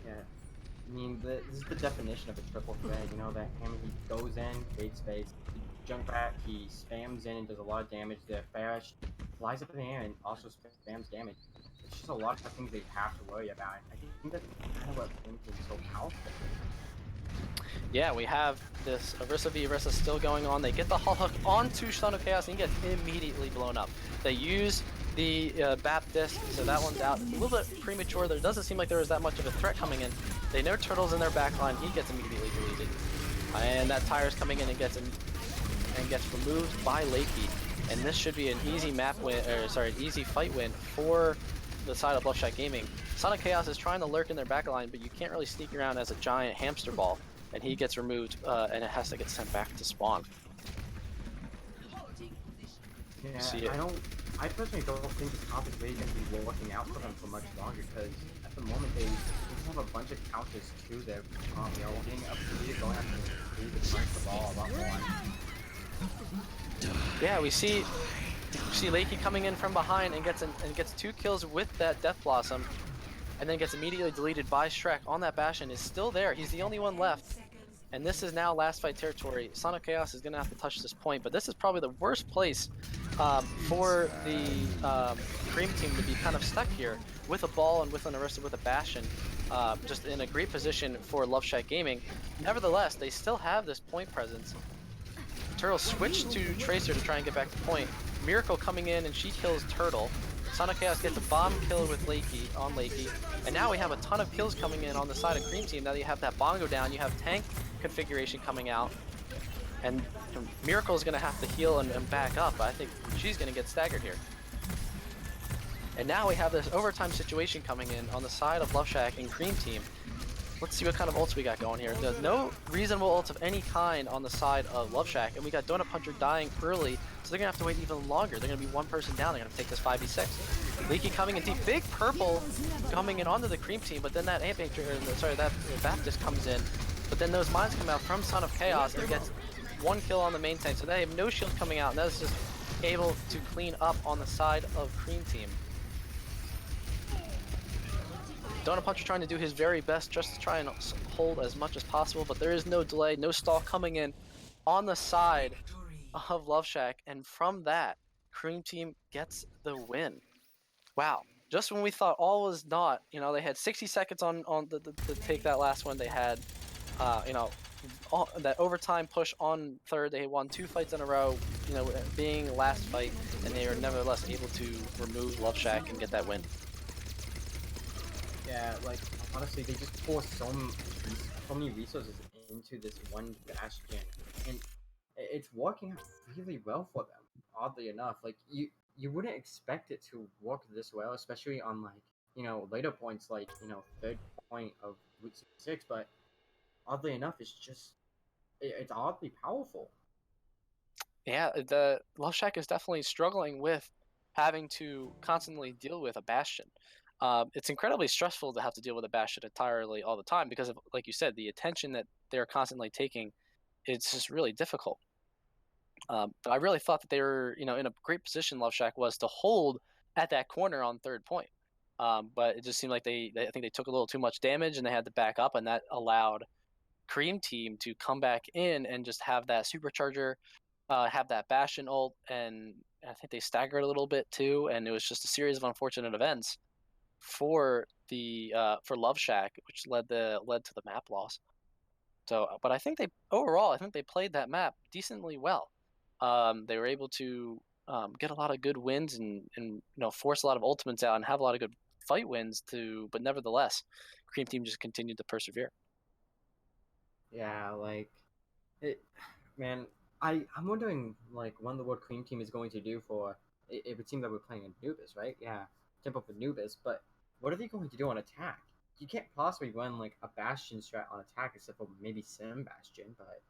Yeah, I mean, this is the definition of a triple threat. That him, he goes in, creates space. Junkrat, he spams in and does a lot of damage. The Pharah flies up in the air and also spams damage. It's just a lot of things they have to worry about. I think that's kind of what makes him so powerful. Yeah, we have this Orisa v Orisa still going on. They get the Hull Hook onto Son of Chaos and he gets immediately blown up. They use the BAP disc, so that one's out. A little bit premature. There doesn't seem like there was that much of a threat coming in. They know Turtle's in their backline. He gets immediately deleted. And that Tire's coming in and gets removed by Lakey. And this should be an easy an easy fight win for the side of Love Shack Gaming. Son of Chaos is trying to lurk in their backline, but you can't really sneak around as a giant hamster ball. And he gets removed, and it has to get sent back to spawn. Yeah, I personally don't think this comp is really going to be working out for them for much longer, because at the moment they just have a bunch of counters to their comp. Getting up to going after the to punch the ball a lot more. Yeah, we see Lakey coming in from behind and gets 2 kills with that Death Blossom, and then gets immediately deleted by Shrek on that Bastion. Is still there. He's the only one left. And this is now last fight territory. Sonic Chaos is going to have to touch this point, but this is probably the worst place for the Cream team to be kind of stuck here with a ball and with an Arista with a Bastion. Just in a great position for Love Shack Gaming. Nevertheless, they still have this point presence. Turtle switched to Tracer to try and get back to point. Miracle coming in and she kills Turtle. Sonic Chaos gets a bomb kill with Lakey on Lakey. And now we have a ton of kills coming in on the side of Cream Team. Now that you have that Bongo down, you have tank configuration coming out. And Miracle is going to have to heal and back up. I think she's going to get staggered here. And now we have this overtime situation coming in on the side of Love Shack and Cream Team. Let's see what kind of ults we got going here. There's no reasonable ults of any kind on the side of Love Shack, and we got Donut Puncher dying early, so they're gonna have to wait even longer. They're gonna be one person down. They're gonna take this 5v6. Leaky coming in deep, big purple coming in onto the Cream team, but then that that Baptist comes in, but then those mines come out from Son of Chaos and gets 1 kill on the main tank, so they have no shield coming out, and that's just able to clean up on the side of Cream team. Donut Puncher trying to do his very best just to try and hold as much as possible, but there is no delay, no stall coming in on the side of Love Shack, and from that, Cream Team gets the win. Wow. Just when we thought all was not, they had 60 seconds to take that last one. They had, that overtime push on third. They won 2 fights in a row, being last fight, and they were nevertheless able to remove Love Shack and get that win. Yeah, like, honestly, they just pour so many resources into this one Bastion, and it's working out really well for them, oddly enough. Like, you wouldn't expect it to work this well, especially on, like, later points, like, third point of Route 66, but oddly enough, it's oddly powerful. Yeah, the Love Shack is definitely struggling with having to constantly deal with a Bastion. It's incredibly stressful to have to deal with a Bastion entirely all the time because of, like you said, the attention that they're constantly taking. It's just really difficult. But I really thought that they were, in a great position. Love Shack was to hold at that corner on third point. But it just seemed like I think they took a little too much damage and they had to back up, and that allowed Cream Team to come back in and just have that supercharger, have that Bastion ult, and I think they staggered a little bit too, and it was just a series of unfortunate events for for Love Shack, which led to the map loss. So, but I think they played that map decently well. They were able to get a lot of good wins and force a lot of ultimates out and have a lot of good fight wins but nevertheless, Cream Team just continued to persevere. Yeah, like, it, man, I'm wondering, like, what the World Cream Team is going to do for. It would seem that we're playing Anubis, right? Yeah, Temple of Anubis, but what are they going to do on attack? You can't possibly run, like, a Bastion strat on attack except for maybe Sim Bastion, but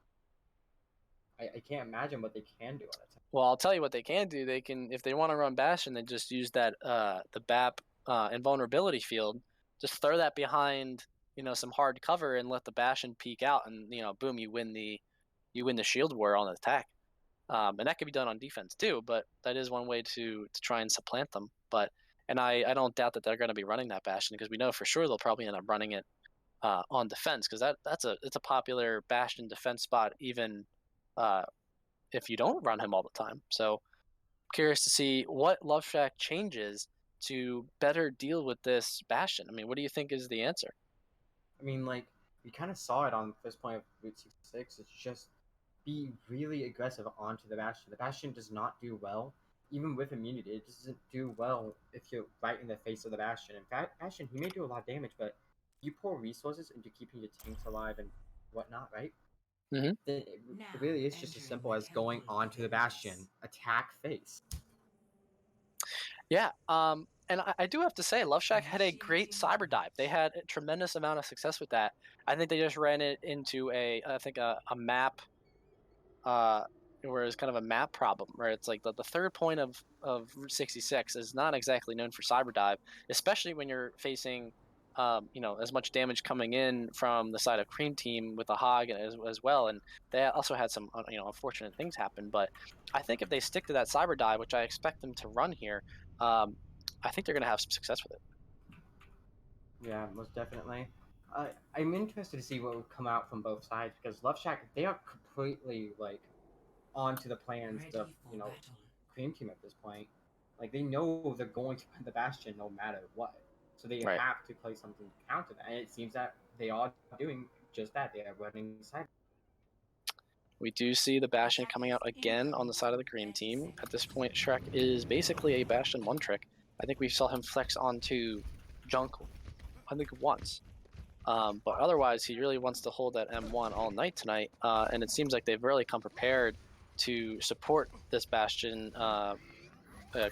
I can't imagine what they can do on attack. Well, I'll tell you what they can do. They can, if they want to run Bastion, they just use that the BAP invulnerability field. Just throw that behind some hard cover and let the Bastion peek out, and boom, you win the shield war on attack. And that could be done on defense too, but that is one way to try and supplant them. And I don't doubt that they're going to be running that Bastion because we know for sure they'll probably end up running it on defense because it's a popular Bastion defense spot even if you don't run him all the time. So curious to see what Love Shack changes to better deal with this Bastion. I mean, what do you think is the answer? I mean, like, we kind of saw it on first point of Route 66. It's just be really aggressive onto the Bastion. The Bastion does not do well, even with immunity. It doesn't do well if you're right in the face of the Bastion. In fact, Bastion, he may do a lot of damage, but you pour resources into keeping your tanks alive and whatnot, right? Mm-hmm. Then it really is just as simple as going onto the Bastion, attack face. Yeah. And I do have to say, Love Shack had a great cyber dive. They had a tremendous amount of success with that. I think they just ran it into a map, where it's kind of a map problem, where it's like the third point of Route 66 is not exactly known for cyber dive, especially when you're facing as much damage coming in from the side of Cream Team with the Hog as well, and they also had some unfortunate things happen. But I think if they stick to that Cyber Dive, which I expect them to run here, I think they're going to have some success with it. Yeah, most definitely. I'm interested to see what will come out from both sides because Love Shack, they are completely like onto the plans of Cream Team at this point. Like they know they're going to win the Bastion no matter what, so they Right. have to play something to counter that. And it seems that they are doing just that. They are running side. We do see the Bastion coming out again on the side of the Cream Team. At this point, Shrek is basically a Bastion one trick. I think we saw him flex onto Junk, I think once. But otherwise, he really wants to hold that M1 all night tonight, and it seems like they've really come prepared to support this Bastion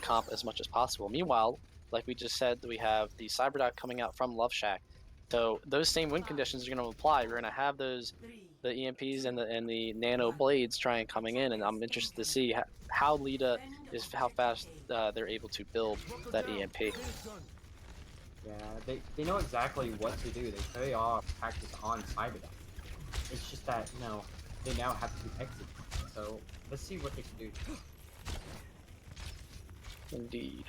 comp as much as possible. Meanwhile, like we just said, we have the Cyberdot coming out from Love Shack, so those same win conditions are going to apply. We're going to have the EMPs and the Nano Blades trying coming in, and I'm interested to see how Lita how fast they're able to build that EMP. Yeah, they know exactly what to do. They really are practice on Cyberdyne. It's just that, they now have to execute. So let's see what they can do. Indeed.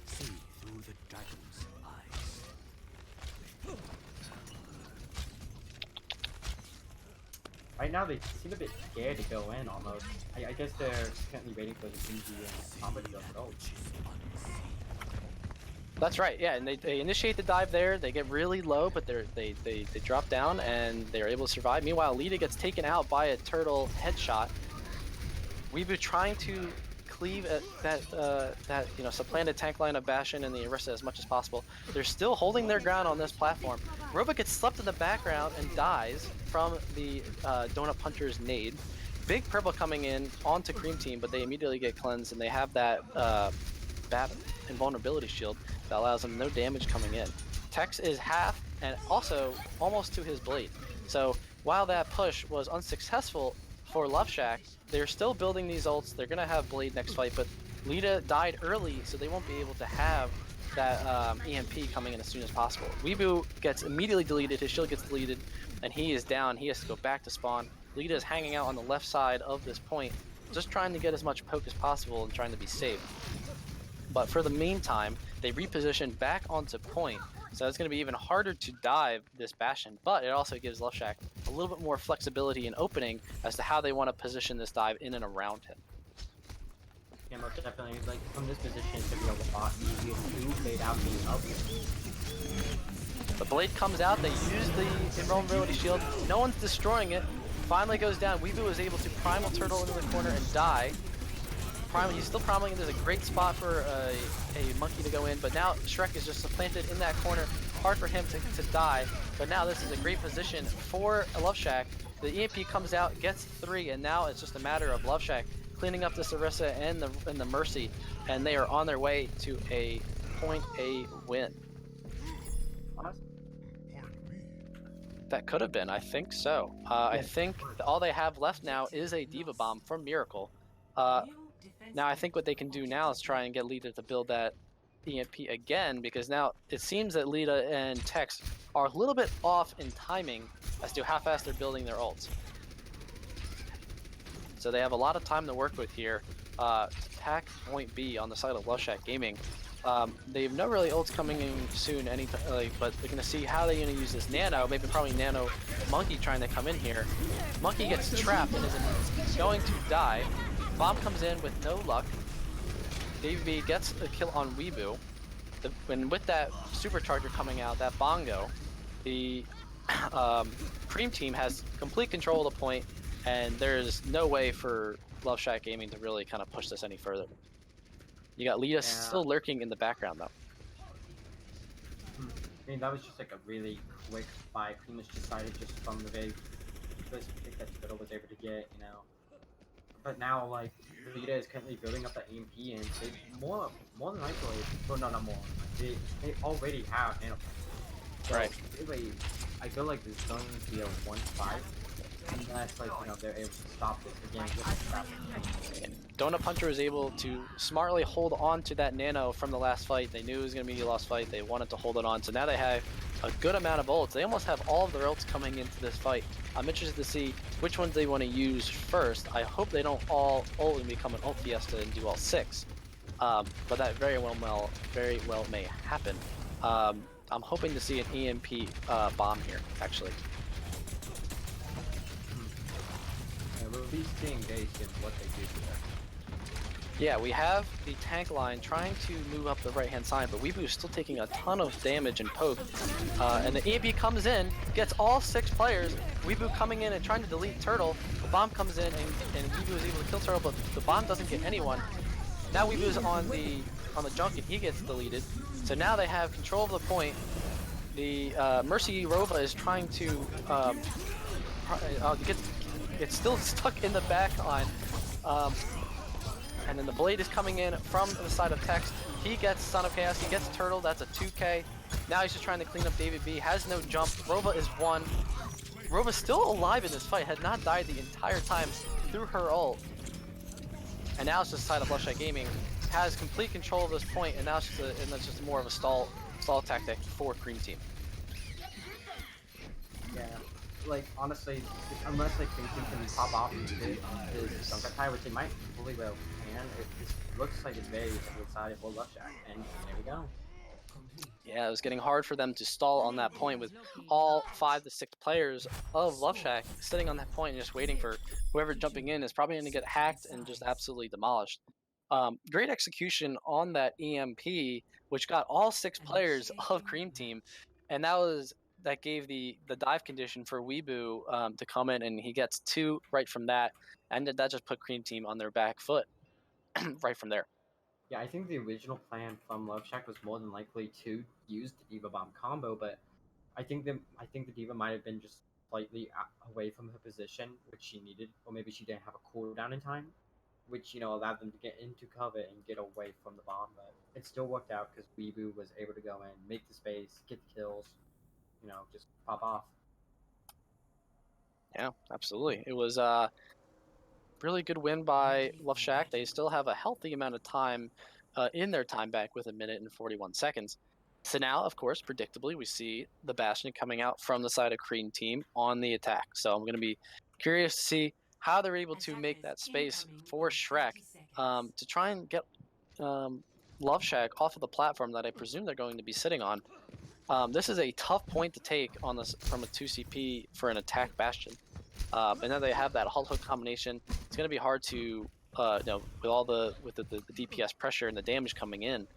See through the dragon's eyes. Right now they seem a bit scared to go in almost. I guess they're currently waiting for the Genji and Combo to go. That's right, yeah, and they initiate the dive there, they get really low, but they drop down and they're able to survive. Meanwhile, Lita gets taken out by a turtle headshot. Weebu trying to cleave at that supplanted tank line of Bastion and the Orisa as much as possible. They're still holding their ground on this platform. Roba gets slept in the background and dies from the Donut Puncher's nade. Big Purple coming in onto Cream Team, but they immediately get cleansed and they have that Bat invulnerability shield that allows them no damage coming in. Tex is half and also almost to his blade. So while that push was unsuccessful for Love Shack, they're still building these ults. They're going to have blade next fight, but Lita died early, so they won't be able to have that EMP coming in as soon as possible. Weebu gets immediately deleted, his shield gets deleted, and he is down. He has to go back to spawn. Lita is hanging out on the left side of this point, just trying to get as much poke as possible and trying to be safe. But for the meantime, they reposition back onto point, so it's going to be even harder to dive this Bastion, but it also gives Love Shack a little bit more flexibility and opening as to how they want to position this dive in and around him. Yeah, most definitely. Like, from this position, it's going to be a lot easier to fade out the outfit. The blade comes out, they use the invulnerability shield, no one's destroying it, finally goes down. Weebu is able to primal turtle into the corner and die. He's still primaling, there's a great spot for a monkey to go in, but now Shrek is just supplanted in that corner. Hard for him to die, but now this is a great position for Love Shack. The EMP comes out, gets 3, and now it's just a matter of Love Shack cleaning up this Orisa and the Mercy, and they are on their way to a point A win. That could have been, I think so. I think all they have left now is a Diva Bomb from Miracle. Now I think what they can do now is try and get Lita to build that EMP again, because now it seems that Lita and Tex are a little bit off in timing as to how fast they're building their ults. So they have a lot of time to work with here. Attack point B on the side of Love Shack Gaming. They have no really ults coming in soon, but they're going to see how they're going to use this Nano, maybe probably Nano Monkey trying to come in here. Monkey gets trapped and is going to die. Bomb comes in with no luck. DB gets a kill on Weebu. And with that supercharger coming out, that bongo, the Cream Team has complete control of the point, and there's no way for Love Shack Gaming to really kind of push this any further. You got Lita still lurking in the background though. I mean, that was just like a really quick buy. Pretty much decided just from the very first pick that Spittle was able to get, But now, like, Lita is currently building up that EMP, and they more than likely, well, no, not more. They already have nano. So right. Really, I feel like this is going to be a 1-5. unless like they're able to stop this again with the trap. Donut Puncher was able to smartly hold on to that nano from the last fight. They knew it was going to be a lost fight. They wanted to hold it on. So now they have a good amount of ults. They almost have all of their ults coming into this fight. I'm interested to see which ones they want to use first. I hope they don't all ult and become an ult fiesta and do all 6. But that very well may happen. I'm hoping to see an EMP bomb here, actually. Yeah, we'll be seeing engaged in what they do here. Yeah, we have the tank line trying to move up the right-hand side, but Weebu is still taking a ton of damage and poke. And the EMP comes in, gets all 6 players. Weebu coming in and trying to delete Turtle. The bomb comes in, and Weebu is able to kill Turtle, but the bomb doesn't get anyone. Now Weebu is on the junket, he gets deleted. So now they have control of the point. The Mercy Rova is trying to get still stuck in the back line. And then the Blade is coming in from the side of Tex. He gets Son of Chaos, he gets Turtle, that's a 2k. Now he's just trying to clean up David B, has no jump. Rova is 1. Rova's still alive in this fight, had not died the entire time through her ult. And now it's just side of LSG-A Gaming has complete control of this point, and now it's just more of a stall tactic for Cream Team. Yeah, like honestly, unless like Cream Team can pop off his Junkrat, which they might fully well can, it looks like it's very excited for LSG-A, and there we go. Yeah, it was getting hard for them to stall on that point with all 5 to 6 players of LSG-A sitting on that point and just waiting for whoever jumping in is probably going to get hacked and just absolutely demolished. Great execution on that EMP, which got all 6 players of Cream Team, and that gave the dive condition for Weebu to come in, and he gets 2 right from that, and that just put Cream Team on their back foot right from there. Yeah, I think the original plan from LSG-A was more than likely to use the D.Va Bomb combo, but I think the D.Va might have been just slightly away from her position, which she needed, or maybe she didn't have a cooldown in time, which allowed them to get into cover and get away from the bomb. But it still worked out because Weebu was able to go in, make the space, get the kills, just pop off. Yeah, absolutely. It was really good win by LSG-A. They still have a healthy amount of time in their time back with 1 minute and 41 seconds. So now, of course, predictably, we see the Bastion coming out from the side of Cream Team on the attack. So I'm going to be curious to see how they're able to make that space for Shrek to try and get LSG-A off of the platform that I presume they're going to be sitting on. This is a tough point to take on this from a 2CP for an attack Bastion. And then they have that halt hook combination. It's going to be hard to, with all the DPS pressure and the damage coming in,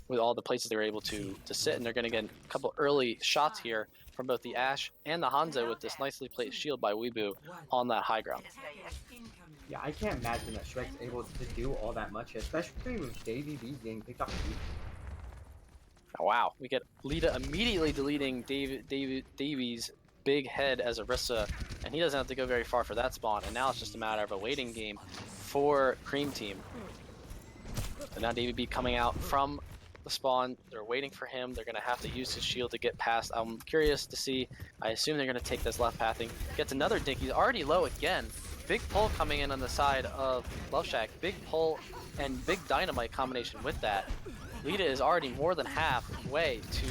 with all the places they were able to sit, and they're going to get a couple early shots here from both the Ashe and the Hanzo with this nicely placed shield by Weebu on that high ground. Yeah, I can't imagine that Shrek's able to do all that much, especially with Davey B getting picked off. Oh, wow, we get Lita immediately deleting Davies' big head as Orisa, and he doesn't have to go very far for that spawn, and now it's just a matter of a waiting game for Cream Team. And now David B coming out from the spawn, they're waiting for him, they're going to have to use his shield to get past. I'm curious to see, I assume they're going to take this left pathing, gets another dink, he's already low again. Big pull coming in on the side of LSG-A, big pull and big dynamite combination with that. Lita is already more than halfway to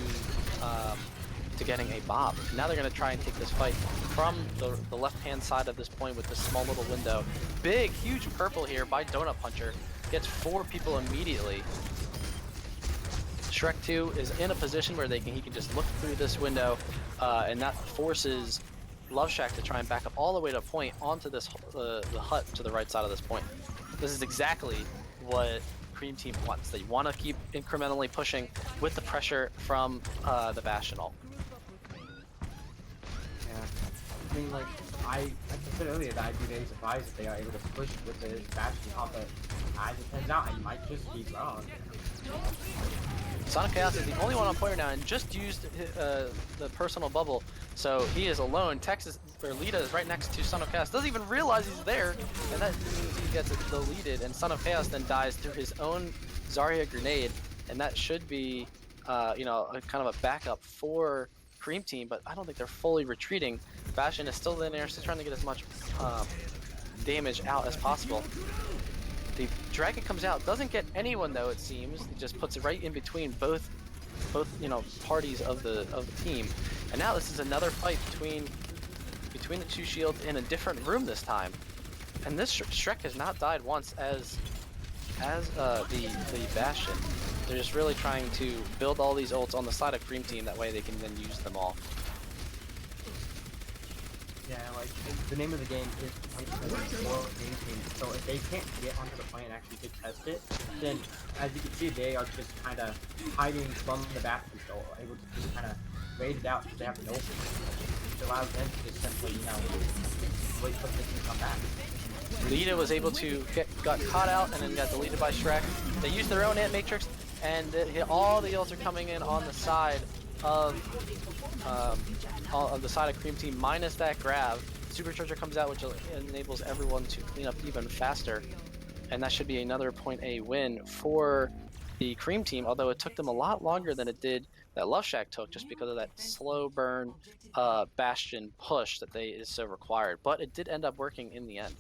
getting a bomb. Now they're going to try and take this fight from the left-hand side of this point with this small little window. Big, huge purple here by Donut Puncher. Gets 4 people immediately. Shrek 2 is in a position where he can just look through this window, and that forces LSG-A to try and back up all the way to a point onto this the hut to the right side of this point. This is exactly what Cream Team wants. They want to keep incrementally pushing with the pressure from the Bastion ult. Yeah, I mean, like, I said earlier that I'd be very surprised if they are able to push with the Bastion ult, but as it turns out, I might just be wrong. Son of Chaos is the only one on point now and just used the personal bubble, so he is alone. Lita is right next to Son of Chaos, doesn't even realize he's there, and that means he gets deleted, and Son of Chaos then dies through his own Zarya grenade, and that should be, kind of a backup for Cream Team, but I don't think they're fully retreating. Bastion is still in there, still trying to get as much damage out as possible. The dragon comes out, doesn't get anyone though. It seems it just puts it right in between both parties of the team. And now this is another fight between the two shields in a different room this time. And this Shrek has not died once as the Bastion. They're just really trying to build all these ults on the side of Cream Team. That way they can then use them all. Yeah, like the name of the game is point for Cream Team. So if they can't get onto the point and actually get test it, then as you can see, they are just kind of hiding from the Bastion, so able to just kind of raid it out because they have no opening, which allows them to just simply, wait for this to come back. Lita was able to got caught out and then got deleted by Shrek. They used their own Ant Matrix, and all the ults are coming in on the side of Cream Team minus that grab. Supercharger comes out, which enables everyone to clean up even faster, and that should be another point A win for the Cream Team. Although it took them a lot longer than it did that Love Shack took, just because of that slow burn Bastion push that is so required. But it did end up working in the end.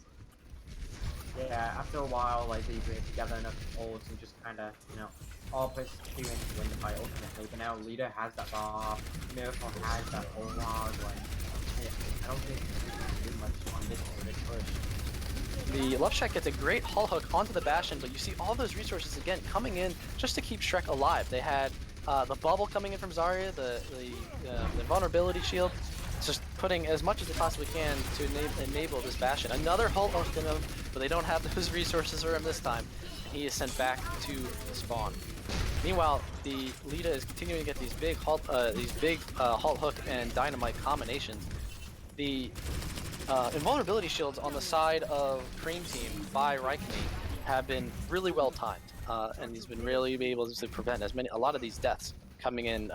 Yeah, after a while, like they get together enough ults and just kind of, all places to win the fight ultimately. But now Lita has that bomb, Miracle has that whole log. Like, yeah, I don't think we can do much on this push. The Love Shack gets a great hull hook onto the Bastion, but you see all those resources again coming in just to keep Shrek alive. They had the bubble coming in from Zarya, the invulnerability shield. It's just putting as much as they possibly can to enable this Bastion. Another hull hook in him, but they don't have those resources for him this time. And he is sent back to the spawn. Meanwhile, the Lita is continuing to get these big hull hook and dynamite combinations. The invulnerability shields on the side of Cream Team by Raikkonen have been really well timed, and he's been really able to prevent a lot of these deaths coming in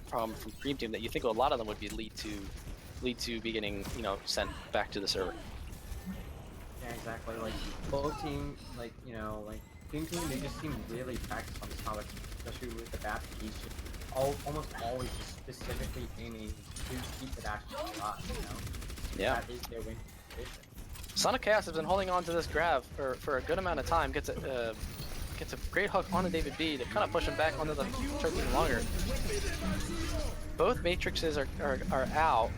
from Cream Team that you think a lot of them would lead to be getting sent back to the server. Yeah, exactly. Like both teams, Cream Team, they just seem really practiced on this topic, especially with the Bastion. He's just almost always just specifically aiming to keep the Bastion alive. Yeah. That is their win condition. Sonic Chaos has been holding on to this grab for a good amount of time. Gets a great hook onto David B to kind of push him back onto the turret even longer. Both matrices are out.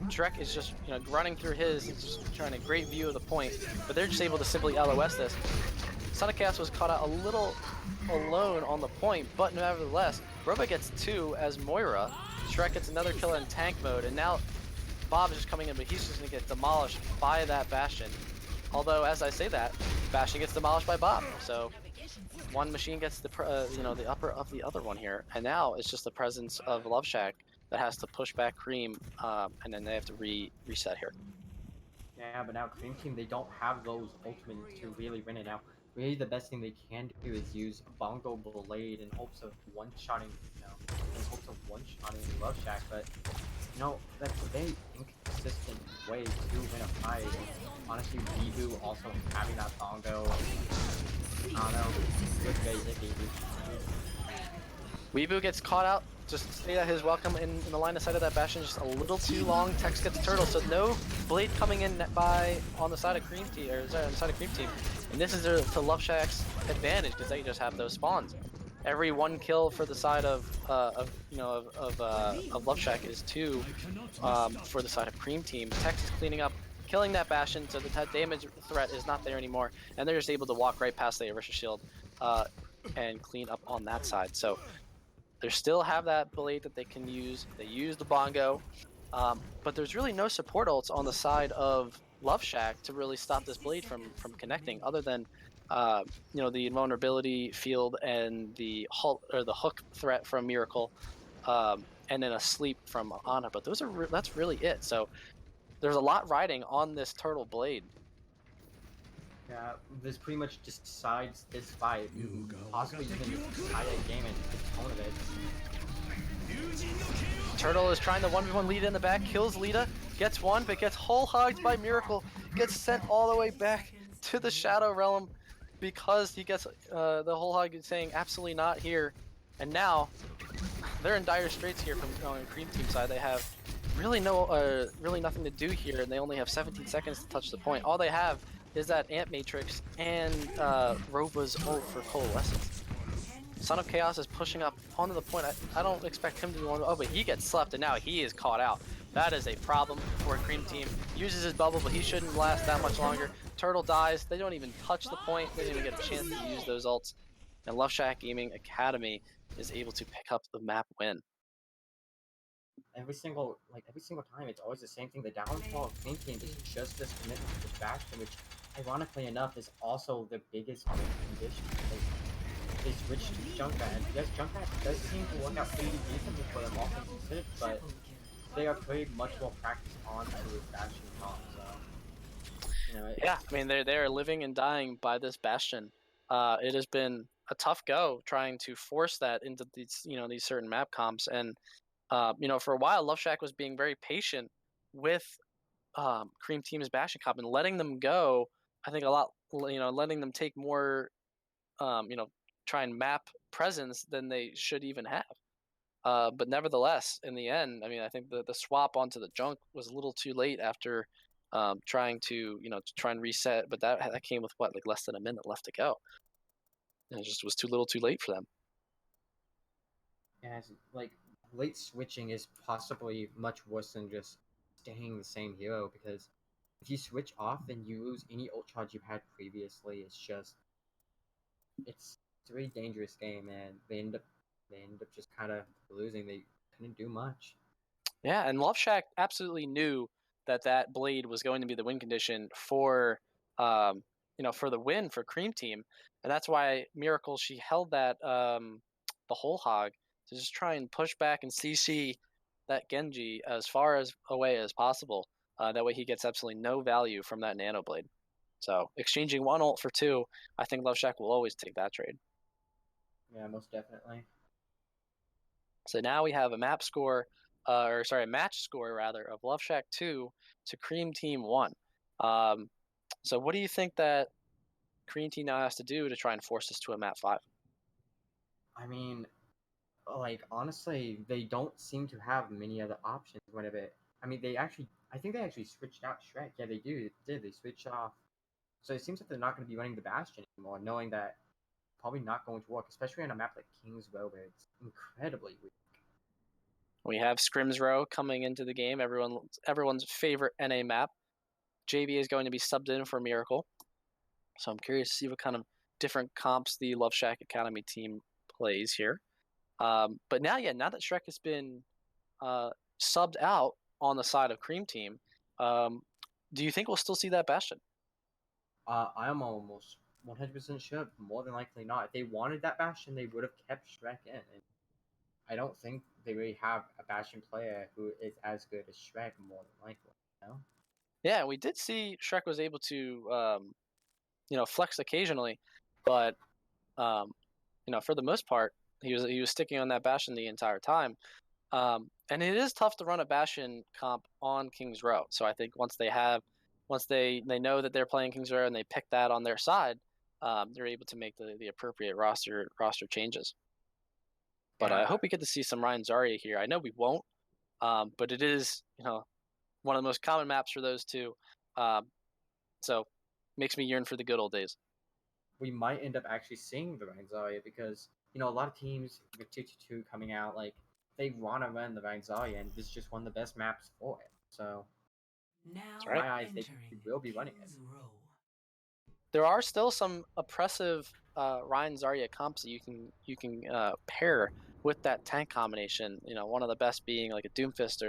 Shrek is just running through his, just trying a great view of the point, but they're just able to simply LOS this. Sonic Chaos was caught out a little alone on the point, but nevertheless, Roba gets 2 as Moira. Shrek gets another kill in tank mode, and now Bob is just coming in, but he's just going to get demolished by that Bastion. Although, as I say that, Bastion gets demolished by Bob. So one machine gets the upper of the other one here, and now it's just the presence of Love Shack that has to push back Cream, and then they have to reset here. Yeah, but now Cream Team, they don't have those ultimates to really win it out. Really, the best thing they can do is use a Bongo Blade in hopes of one-shotting, Love Shack, but that's a very inconsistent way to win a fight. And honestly, Weeboo also having that Bongo, I don't know, looks very iffy. Weeboo gets caught out. Just stay at his welcome in the line of sight of that Bastion, just a little too long. Tex gets Turtle, so no blade coming in on the side of Cream Team, on the side of Cream Team. And this is to Love Shack's advantage because they just have those spawns. Every 1 kill for the side of Love Shack is 2 for the side of Cream Team. Tex is cleaning up, killing that Bastion, so the damage threat is not there anymore, and they're just able to walk right past the Arisha shield and clean up on that side. So they still have that blade that they can use. They use the Bongo, but there's really no support ults on the side of Love Shack to really stop this blade from connecting, other than the invulnerability field and the hook threat from Miracle, and then a sleep from Ana. But that's really it. So there's a lot riding on this turtle blade. Yeah, this pretty much decides this fight, possibly even the entire game and the tone of it. Turtle is trying to 1v1 Lita in the back, kills Lita, gets 1, but gets whole hogged by Miracle, gets sent all the way back to the Shadow Realm because he gets the whole hog saying absolutely not here. And now they're in dire straits here from Cream Team side. They have really really nothing to do here, and they only have 17 seconds to touch the point. All they have is that Ant Matrix and Roba's ult for Coalescence. Son of Chaos is pushing up onto the point. I don't expect him to be one. Oh, but he gets slept, and now he is caught out. That is a problem for a Cream Team. Uses his bubble, but he shouldn't last that much longer. Turtle dies. They don't even touch the point. They don't even get a chance to use those ults. And Love Shack Gaming Academy is able to pick up the map win. Every single time, it's always the same thing. The downfall of Cream Team is just this commitment to this Bastion, which, ironically enough, is also the biggest condition. They switched to Junkrat, and yes, Junkrat does seem to work out pretty decently for them, all things considered, but they are putting much more practice onto this Bastion comp, so, Yeah, I mean they're living and dying by this Bastion. It has been a tough go trying to force that into these these certain map comps, and for a while Love Shack was being very patient with Cream Team's Bastion comp and letting them go. I think a lot, letting them take more, try and map presence than they should even have. But nevertheless, in the end, I mean, I think the swap onto the junk was a little too late after trying to try and reset. But that came with what, like less than a minute left to go. And it just was too little, too late for them. yeah, like late switching is possibly much worse than just staying the same hero, because if you switch off and you lose any ult charge you had previously, it's a very dangerous game, and they end up just kind of losing. They couldn't do much. Yeah, and Love Shack absolutely knew that blade was going to be the win condition for for the win for Cream Team, and that's why Miracle, she held that the whole hog to just try and push back and CC that Genji as far as away as possible. That way he gets absolutely no value from that Nano Blade. So exchanging one ult for two, I think Love Shack will always take that trade. Yeah, most definitely. So now we have a match score rather, of Love Shack 2 to Cream Team 1. So what do you think that Cream Team now has to do to try and force this to a map 5? I mean, like honestly, they don't seem to have many other options. I mean, I think they actually switched out Shrek. Yeah, they did. They switched off. So it seems like they're not going to be running the Bastion anymore, knowing that probably not going to work, especially on a map like King's Row, where it's incredibly weak. We have Scrims Row coming into the game, everyone's favorite NA map. JB is going to be subbed in for Miracle. So I'm curious to see what kind of different comps the Love Shack Academy team plays here. But now that Shrek has been subbed out on the side of Cream Team, do you think we'll still see that Bastion? I am almost 100% sure, more than likely not. If they wanted that Bastion, they would have kept Shrek in. And I don't think they really have a Bastion player who is as good as Shrek, more than likely. Yeah, we did see Shrek was able to, flex occasionally, but for the most part, he was sticking on that Bastion the entire time. And it is tough to run a Bastion comp on King's Row. So I think once they know that they're playing King's Row and they pick that on their side, they're able to make the appropriate roster changes. But I hope we get to see some Ryan Zarya here. I know we won't, but it is one of the most common maps for those two. So makes me yearn for the good old days. We might end up actually seeing the Ryan Zarya, because a lot of teams with 222 coming out, like they want to run the Ryan Zarya, and this is just one of the best maps for it. So Now in my eyes, they will be running it. There are still some oppressive Ryan Zarya comps that you can pair with that tank combination. One of the best being like a Doomfist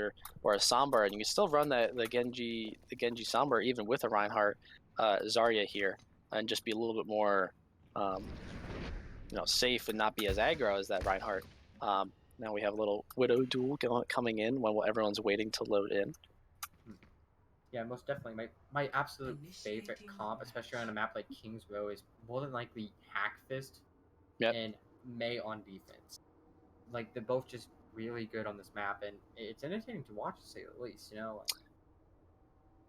or a Sombra, and you can still run the Genji Sombra even with a Reinhardt Zarya here, and just be a little bit more safe and not be as aggro as that Reinhardt. Now we have a little Widow duel coming in when everyone's waiting to load in. Yeah, most definitely. My absolute favorite comp, especially on a map like King's Row, is more than likely Hackfist and Mei on defense. Like, they're both just really good on this map, and it's entertaining to watch, to say the least.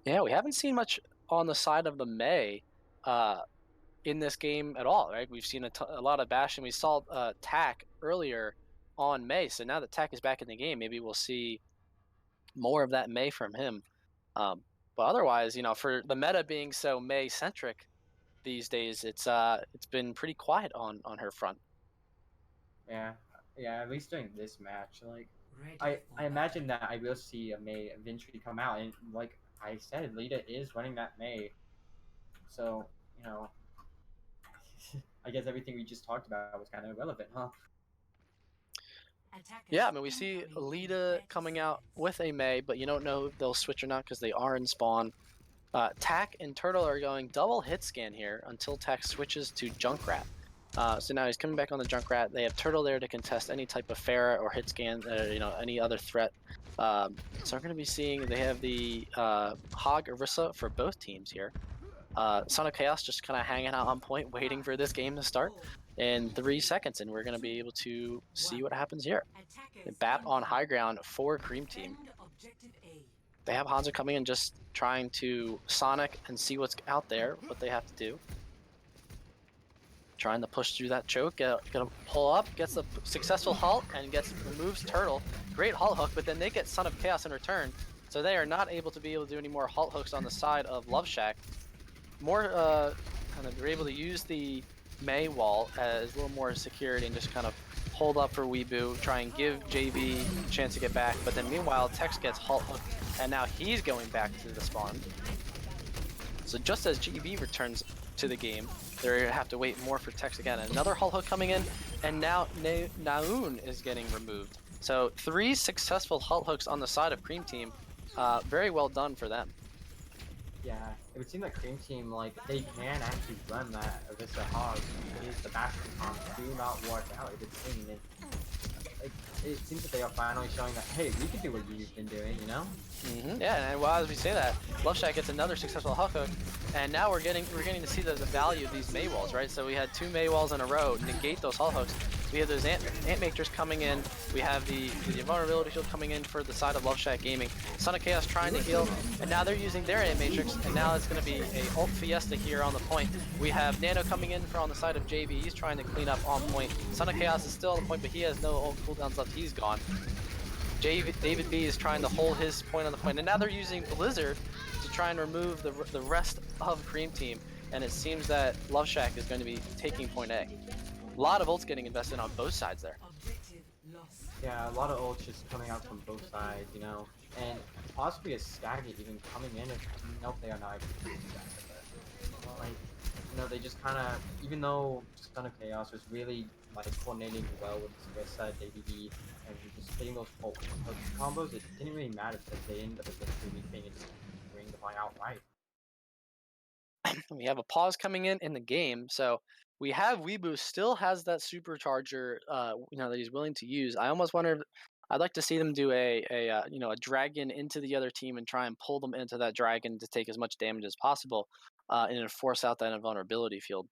Yeah, we haven't seen much on the side of the Mei in this game at all, right? We've seen a lot of Bastion. We saw Tack earlier on Mei, so now that Tack is back in the game, maybe we'll see more of that Mei from him. But otherwise, for the meta being so Mei centric these days, it's been pretty quiet on her front. Yeah, yeah. At least during this match, like Ready I for imagine battle. that I will see a May eventually come out, and like I said, Lita is running that May, so you know, I guess everything we just talked about was kind of irrelevant, huh? Yeah, I mean, we see Alita coming out with a Mei, but you don't know if they'll switch or not because they are in spawn. Tack and Turtle are going double hit scan here until Tack switches to Junkrat. So now he's coming back on the Junkrat. They have Turtle there to contest any type of Pharah or hit scan, any other threat. So we're going to be seeing they have the Hog Orisa for both teams here. Son of Chaos just kind of hanging out on point, waiting for this game to start in 3 seconds, and we're going to be able to see what happens here. BAP on high ground for Cream Team. They have Hanzo coming in just trying to Sonic and see what's out there, what they have to do. Trying to push through that choke, gonna pull up, gets a successful halt, and removes Turtle. Great halt hook, but then they get Son of Chaos in return, so they are not able to do any more halt hooks on the side of Love Shack. They're able to use the Mei wall as a little more security and just kind of hold up for Weebu, try and give JB a chance to get back, but then meanwhile Tex gets halt hooked, and now he's going back to the spawn. So just as JB returns to the game, they have to wait more for Tex again. Another halt hook coming in, and now Naun is getting removed. So 3 successful halt hooks on the side of Cream Team. Very well done for them. Yeah, it would seem like Cream Team, like, they can actually run that Orisa Hog. It is the Bastion comp do not work out. It would seem, like, it seems that they are finally showing that, hey, we can do what you've been doing, you know? Yeah, and as we say that, Love Shack gets another successful halt hook, and now we're getting to see the value of these Mei walls, right? So we had 2 Mei walls in a row, negate those halt hooks. We have those Ant Matrix coming in. We have the Invulnerability Shield coming in for the side of Love Shack Gaming. Son of Chaos trying to heal, and now they're using their Ant Matrix, and now it's going to be a ult Fiesta here on the point. We have Nano coming in on the side of JB. He's trying to clean up on point. Son of Chaos is still on the point, but he has no ult cooldowns left. He's gone. David B is trying to hold his point on the point, and now they're using Blizzard to try and remove the rest of Cream Team, and it seems that Love Shack is going to be taking point A. A lot of ults getting invested on both sides there. Yeah, a lot of ults just coming out from both sides, you know, and possibly a Skagit even coming in if, nope, they are not able to do that. Like, they just kind of, even though Son of Chaos was really, like, coordinating well with Orisa, DBD, and just hitting those ult combos, it didn't really matter because they ended up eventually being able to bring the fight outright. We have a pause coming in the game, so we have Weebu still has that supercharger, that he's willing to use. I almost wonder if I'd like to see them do a dragon into the other team and try and pull them into that dragon to take as much damage as possible, and then force out that invulnerability field.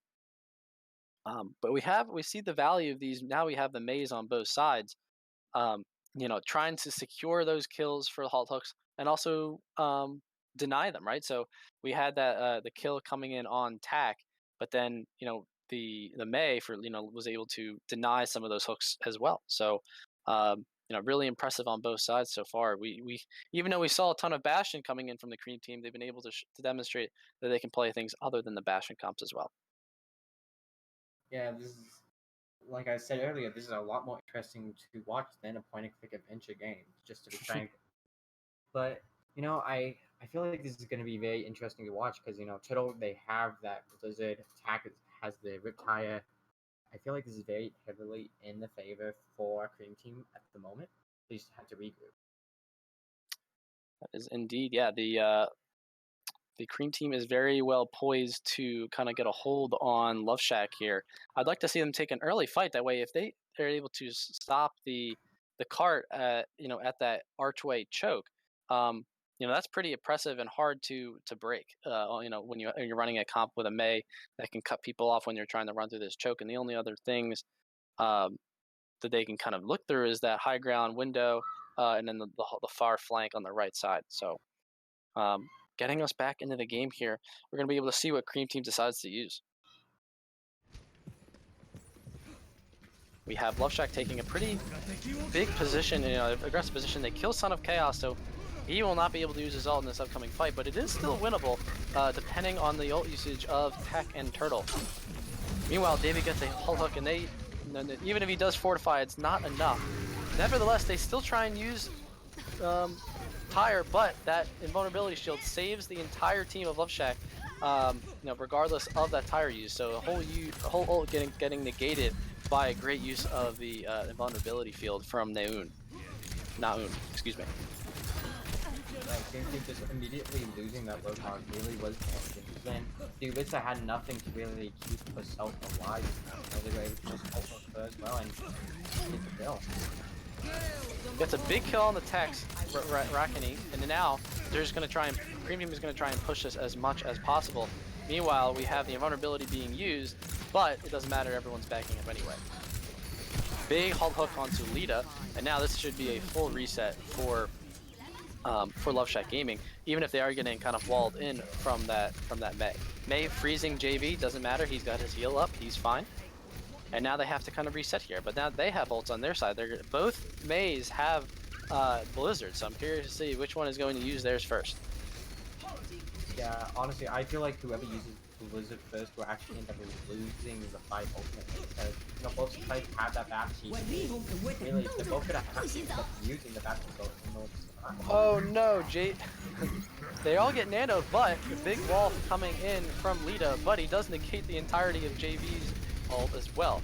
But we see the value of these. Now we have the maze on both sides. Trying to secure those kills for the halt hooks and also deny them, right? So we had that the kill coming in on Tack, but then the Mei was able to deny some of those hooks as well. So really impressive on both sides so far. We even though we saw a ton of Bastion coming in from the Cream Team, they've been able to demonstrate that they can play things other than the Bastion comps as well. Yeah, this is, like I said earlier, this is a lot more interesting to watch than a point-and-click adventure game, just to be frank. But I feel like this is going to be very interesting to watch because Turtle, they have that Blizzard. Tack has the Riptire. I feel like this is very heavily in the favor for Cream Team at the moment. They just have to regroup. That is indeed, yeah. The Cream Team is very well poised to kind of get a hold on Love Shack here. I'd like to see them take an early fight. That way, if they are able to stop the cart at that archway choke, that's pretty impressive and hard to break. When you're running a comp with a Mei that can cut people off when you're trying to run through this choke. And the only other things that they can kind of look through is that high ground window and then the far flank on the right side. So. Getting us back into the game here, we're going to be able to see what Cream Team decides to use. We have Love Shack taking a pretty big position, aggressive position. They kill Son of Chaos, so He will not be able to use his ult in this upcoming fight, but it is still winnable, depending on the ult usage of Tech and Turtle. Meanwhile, David gets a hull hook, and even if he does fortify, it's not enough. Nevertheless, they still try and use Tire, but that invulnerability shield saves the entire team of Love Shack, regardless of that Tire use. So a whole ult getting negated by a great use of the invulnerability field from Naun, excuse me. Game Team just immediately losing that low card really was damaging. Then Duelista had nothing to really keep herself alive. They were able to just ult hook her as well and get the kill. Gets a big kill on the Tex, Rakini, and now they're just going to try and, Cream Team is going to try and push this as much as possible. Meanwhile, we have the invulnerability being used, but it doesn't matter, everyone's backing up anyway. Big hull hook onto Lita, and now this should be a full reset for Love Shack Gaming, even if they are getting kind of walled in from that Mei. Mei freezing JV, doesn't matter, he's got his heal up, he's fine. And now they have to kind of reset here, but now they have ults on their side. Both Meis have Blizzard, so I'm curious to see which one is going to use theirs first. Yeah, honestly, I feel like whoever uses Blizzard first will actually end up losing the fight ultimately, because both sides have that Baptiste. Really, they're both gonna have to end up using the Baptiste ult in order to survive. Oh no, they all get nanoed, but the big wall coming in from Lita, but he does negate the entirety of JV's ult as well.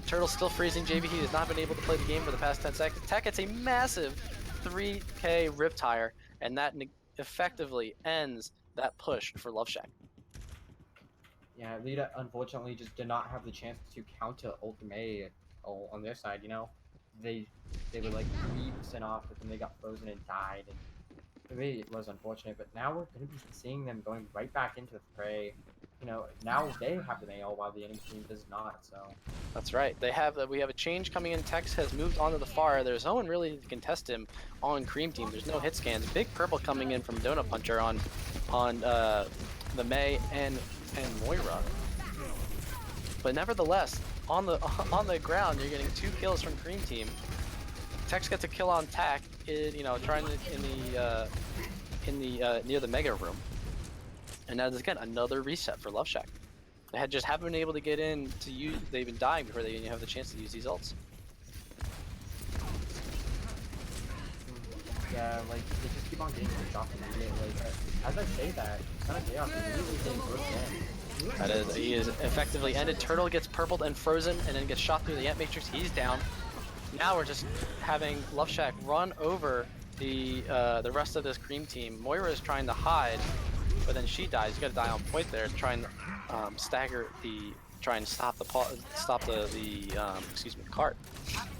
Turtle's still freezing JV. He has not been able to play the game for the past 10 seconds. Tech gets a massive 3k Riptire, and that effectively ends that push for Love Shack. Yeah, Lita unfortunately just did not have the chance to counter Ultimate on their side, They were like 3% off, but then they got frozen and died, and it really was unfortunate. But now we're going to be seeing them going right back into the fray. Now they have the nail while the enemy team does not, so... That's right. We have a change coming in. Tex has moved onto the far. There's no one really to contest him on Cream Team. There's no hit scans. Big purple coming in from Donut Puncher on the Mei and Moira. But nevertheless, on the ground, you're getting 2 kills from Cream Team. Tex gets a kill on Tac, trying near the Mega Room. And that is again another reset for Love Shack. They just haven't been able to get in to use. They've been dying before they have the chance to use these ults. Yeah, like they just keep on getting dropped immediately. As I say that, it's kind of chaos. Immediately getting broken in. That is, he is effectively ended. Turtle gets purpled and frozen, and then gets shot through the Ant Matrix. He's down. Now we're just having Love Shack run over the rest of this Cream Team. Moira is trying to hide, but then she dies. You got to die on point there, trying to stop the cart.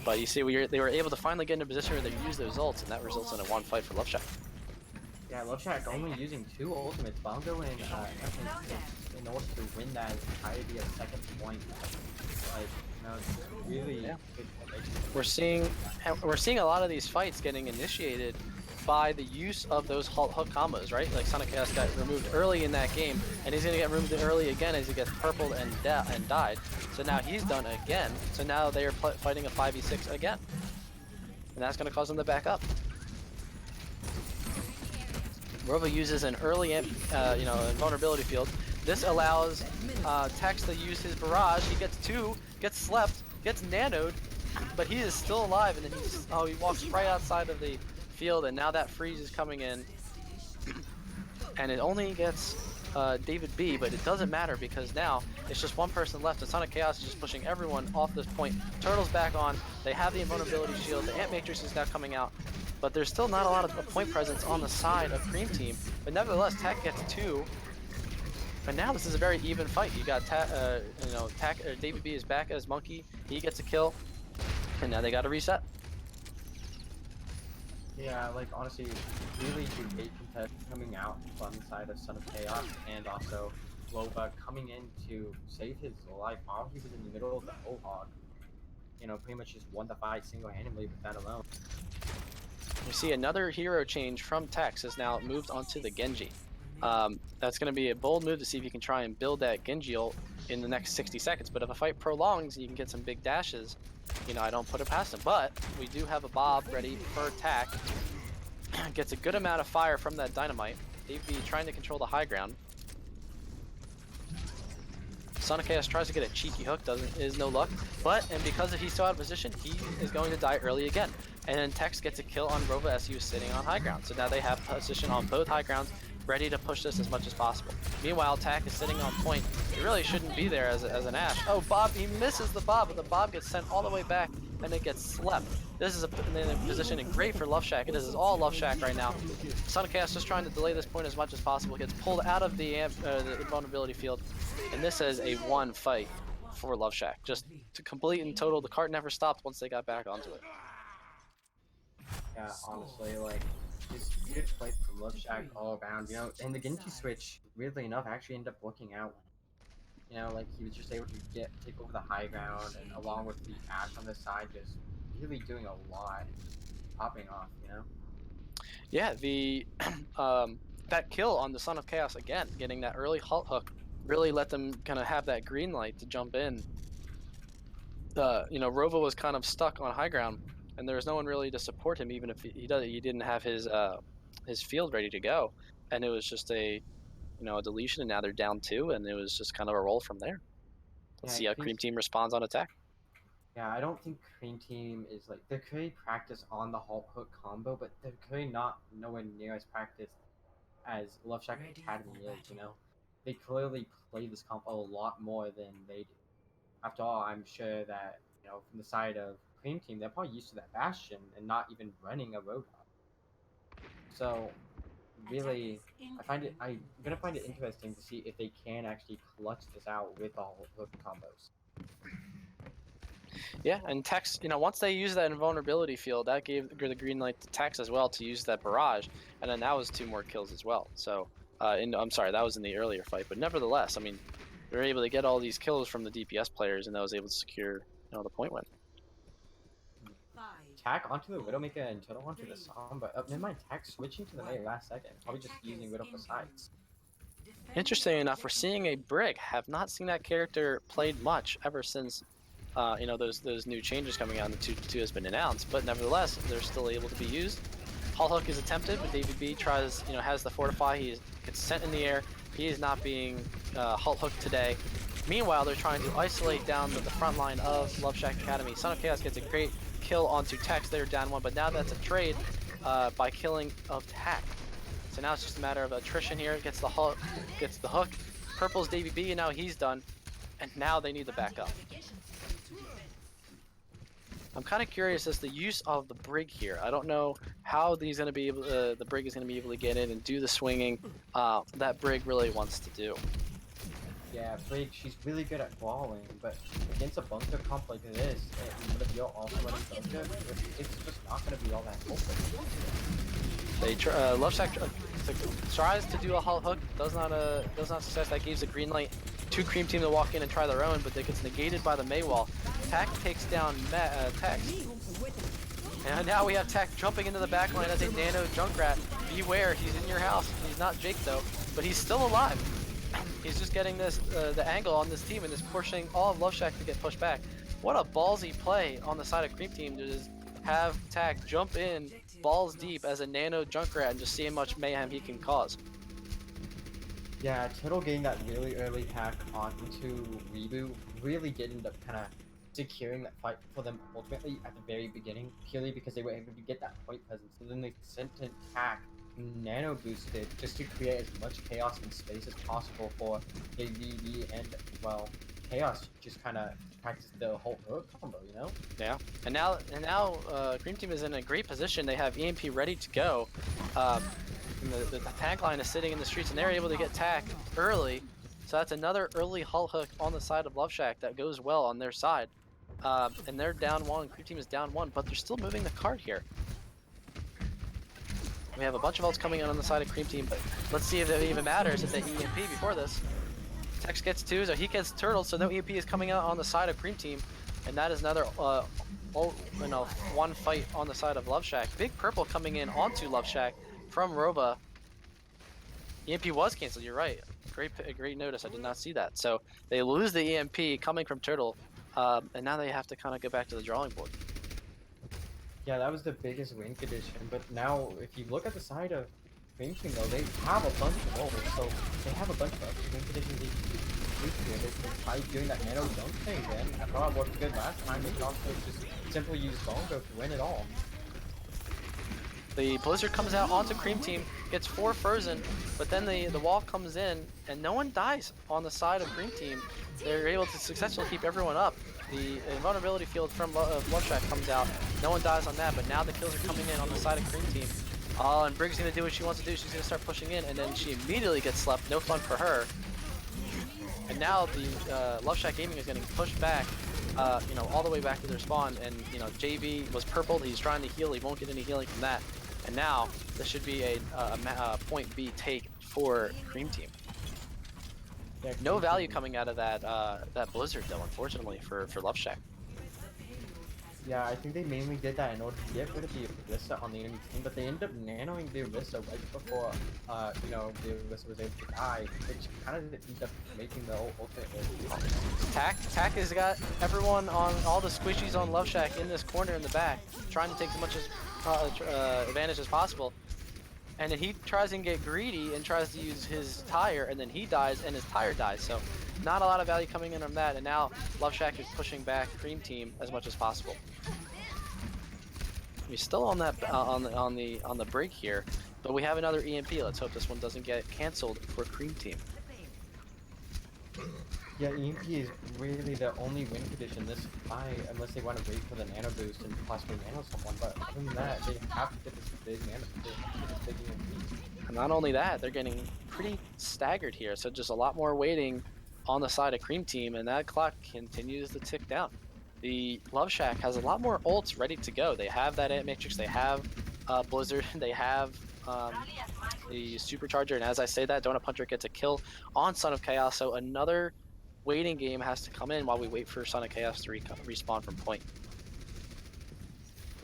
But you see, they were able to finally get in a position where they use those ults, and that results in a 1 fight for Love Shack. Yeah, Love Shack only using 2 ultimates. Bongo and in order to win that entirety of second point. Like, really good. We're seeing a lot of these fights getting initiated by the use of those hook combos, right? Like Sonic Chaos got removed early in that game, and he's gonna get removed early again as he gets purpled and died. So now he's done again. So now they are fighting a 5v6 again, and that's gonna cause them to back up. Rova uses an early, invulnerability field. This allows Tex to use his barrage. He gets 2, gets slept, gets nanoed, but he is still alive, and then he walks right outside of the field, and now that freeze is coming in, and it only gets David B, but it doesn't matter because now it's just 1 person left, and Sonic Chaos is just pushing everyone off this point. Turtle's back on, they have the invulnerability shield, the Ant Matrix is now coming out, but there's still not a lot of point presence on the side of Cream Team, but nevertheless, Tech gets 2, but now this is a very even fight. You got David B is back as Monkey, he gets a kill, and now they got to reset. Yeah, like honestly, really great contest coming out from the side of Son of Chaos, and also Lova coming in to save his life while he was in the middle of the whole hog. Pretty much just won the fight single-handedly with that alone. We see another hero change from Tex has now moved onto the Genji. That's going to be a bold move to see if you can try and build that Genji ult in the next 60 seconds. But if a fight prolongs and you can get some big dashes, I don't put it past him. But we do have a Bob ready for attack. gets a good amount of fire from that dynamite. DB trying to control the high ground. Son of Chaos tries to get a cheeky hook, is no luck. And because he's so out of position, he is going to die early again. And then Tex gets a kill on Rova as he was sitting on high ground. So now they have position on both high grounds, ready to push this as much as possible. Meanwhile, Tak is sitting on point. He really shouldn't be there as an Ashe. Oh, Bob, he misses the Bob, but the Bob gets sent all the way back, and it gets slept. This is a positioning great for Love Shack. This is all Love Shack right now. Son of Chaos just trying to delay this point as much as possible. Gets pulled out of the invulnerability field, and this is a one fight for Love Shack. Just to complete and total, the cart never stopped once they got back onto it. Yeah, honestly, like, just good play from Love Shack all around, you know, and the Genji switch, weirdly enough, actually ended up working out. You know, like, he was just able to take over the high ground, and along with the Ashe on the side, just really doing a lot, popping off, you know? Yeah, that kill on the Son of Chaos again, getting that early halt hook, really let them kind of have that green light to jump in. Rova was kind of stuck on high ground, and there was no one really to support him, even if he didn't have his field ready to go, and it was just a deletion, and now they're down 2, and it was just kind of a roll from there. Let's Yeah, see how Cream Team responds on attack. Yeah, I don't think Cream Team is like they're clearly practiced on the halt hook combo, but they're clearly not nowhere near as practiced as Love Shack Academy is. You know, they clearly play this comp a lot more than they do. After all, I'm sure that from the side of Cream Team, they're probably used to that Bastion and not even running a Roadhog. So really, I'm gonna find it interesting to see if they can actually clutch this out with all hook combos. Yeah, and Tex, once they used that invulnerability field, that gave the green light to Tex as well to use that barrage, and then that was 2 more kills as well. So, I'm sorry, that was in the earlier fight, but nevertheless, I mean, they were able to get all these kills from the DPS players, and that was able to secure, the point win. Tak onto the Widowmaker and Turtle onto the Sombra. Never mind, Tak switching to the Mei last second. Probably just using Widow for sides. Interesting enough, we're seeing a Brig. Have not seen that character played much ever since, those new changes coming out and the 2 has been announced. But nevertheless, they're still able to be used. Hull hook is attempted, but David B tries, has the fortify. He gets sent in the air. He is not being hull hooked today. Meanwhile, they're trying to isolate down the front line of Love Shack Academy. Son of Chaos gets a great kill onto Tex. They're down 1, but now that's a trade by killing of Tak. So now it's just a matter of attrition here. Gets the hook. Purple's Davey B, and now he's done. And now they need the backup. I'm kind of curious as the use of the Brig here. I don't know how he's going to be able. The Brig is going to be able to get in and do the swinging that Brig really wants to do. Yeah, Brig, she's really good at brawling, but against a bunker comp like this, and if you're also running bunker, it's just not going to be all that helpful. They Love Shack tries to do a halt hook, does not success. That gives the green light to Cream Team to walk in and try their own, but that gets negated by the Mei wall. Tak takes down Tex. And now we have Tak jumping into the backline as a Nano Junkrat. Beware, he's in your house. He's not Jake though, but he's still alive. He's just getting the angle on this team and is pushing all of Love Shack to get pushed back. What a ballsy play on the side of Cream Team to just have Tak jump in balls deep as a Nano Junkrat and just see how much mayhem he can cause. Yeah, Turtle getting that really early hack onto Reboot really did end up kind of securing that fight for them ultimately at the very beginning, purely because they were able to get that point presence. And then they sent an attack nano boosted just to create as much chaos and space as possible for AVV and, well, Chaos just kind of practice the whole hook combo, you know? Yeah, and now Cream Team is in a great position. They have EMP ready to go. And the tank line is sitting in the streets, and they're able to get Tak early. So that's another early hull hook on the side of Love Shack that goes well on their side. And they're down 1. Cream Team is down 1, but they're still moving the cart here. We have a bunch of ults coming in on the side of Cream Team, but let's see if it even matters if they EMP before this. Tex gets 2, so he gets Turtle, so no EMP is coming out on the side of Cream Team. And that is another one fight on the side of Love Shack. Big Purple coming in onto Love Shack from Rova. EMP was canceled, you're right. Great notice, I did not see that. So they lose the EMP coming from Turtle, and now they have to kind of go back to the drawing board. Yeah, that was the biggest win condition. But now, if you look at the side of Cream Team, though, they have a bunch of roles, so they have a bunch of extra win conditions they can use. They can try doing that nano jump thing again. I thought it worked good last time. They can also just simply use Bongo to win it all. The Blizzard comes out onto Cream Team, gets 4 frozen, but then the wall comes in, and no one dies on the side of Cream Team. They're able to successfully keep everyone up. The invulnerability field from Love Shack comes out. No one dies on that, but now the kills are coming in on the side of Cream Team. And Brig's gonna do what she wants to do. She's gonna start pushing in, and then she immediately gets slept. No fun for her. And now the Love Shack Gaming is getting pushed back, you know, all the way back to their spawn. And you know, JV was purpled. He's trying to heal. He won't get any healing from that. And now this should be a point B take for Cream Team. Yeah, No Cream value Team- coming out of that Blizzard though, unfortunately for Love Shack. Yeah, I think they mainly did that in order to get rid of the Orisa on the enemy team, but they ended up nanoing the Orisa right before, you know, the Orisa was able to die, which kind of ended up making the ultimate Tak has got everyone on all the squishies on Love Shack in this corner in the back, trying to take as much advantage as possible. And then he tries and get greedy and tries to use his tire, and then he dies and his tire dies. So not a lot of value coming in from that. And now Love Shack is pushing back Cream Team as much as possible. We're still on that on the break here, but we have another EMP. Let's hope this one doesn't get canceled for Cream Team. Yeah, EMP is really the only win condition this high, unless they want to wait for the nano boost and possibly nano someone. But other than that, they have to get this big nano, they have to get this big EMP. And not only that, they're getting pretty staggered here. So just a lot more waiting on the side of Cream Team, and that clock continues to tick down. The Love Shack has a lot more ults ready to go. They have that Ant Matrix, they have Blizzard, they have the Supercharger, and as I say that, Donut Puncher gets a kill on Son of Chaos. So another waiting game has to come in while we wait for Son of Chaos to respawn from point.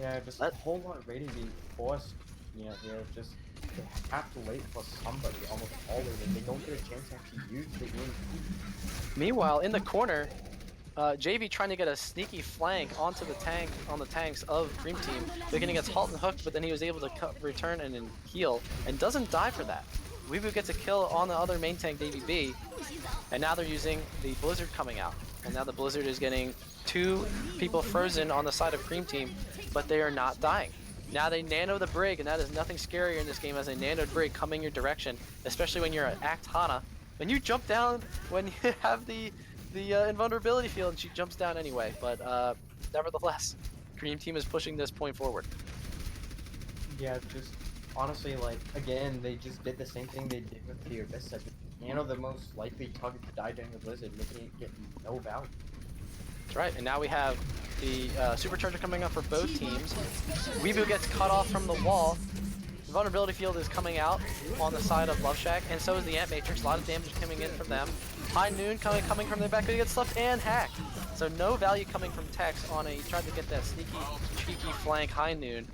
Yeah, just a whole lot of rating being forced, you know, here, just they have to wait for somebody almost always, and they don't get a chance to actually use the EMP. Meanwhile, in the corner, JV trying to get a sneaky flank onto the tanks of Cream Team. Beginning gets halt and hooked, but then he was able to return and then heal, and doesn't die for that. Weebu gets a kill on the other main tank, DVB, and now they're using the Blizzard coming out. And now the Blizzard is getting 2 people frozen on the side of Cream Team, but they are not dying. Now they nano the Brig, and that is nothing scarier in this game as a nanoed Brig coming your direction, especially when you're at Act Hana. When you jump down, when you have the invulnerability field, and she jumps down anyway. But nevertheless, Cream Team is pushing this point forward. Yeah, just honestly, like, again, they just did the same thing they did with the Orisa. You know, the most likely target to die during the Blizzard, making it get no value. That's right, and now we have the Supercharger coming up for both teams. Weebu gets cut off from the wall. The vulnerability field is coming out on the side of Love Shack, and so is the Ant Matrix. A lot of damage coming in from them. High Noon coming from the back, but he gets slept and hacked. So no value coming from Tex on he tried to get that sneaky, cheeky flank High Noon,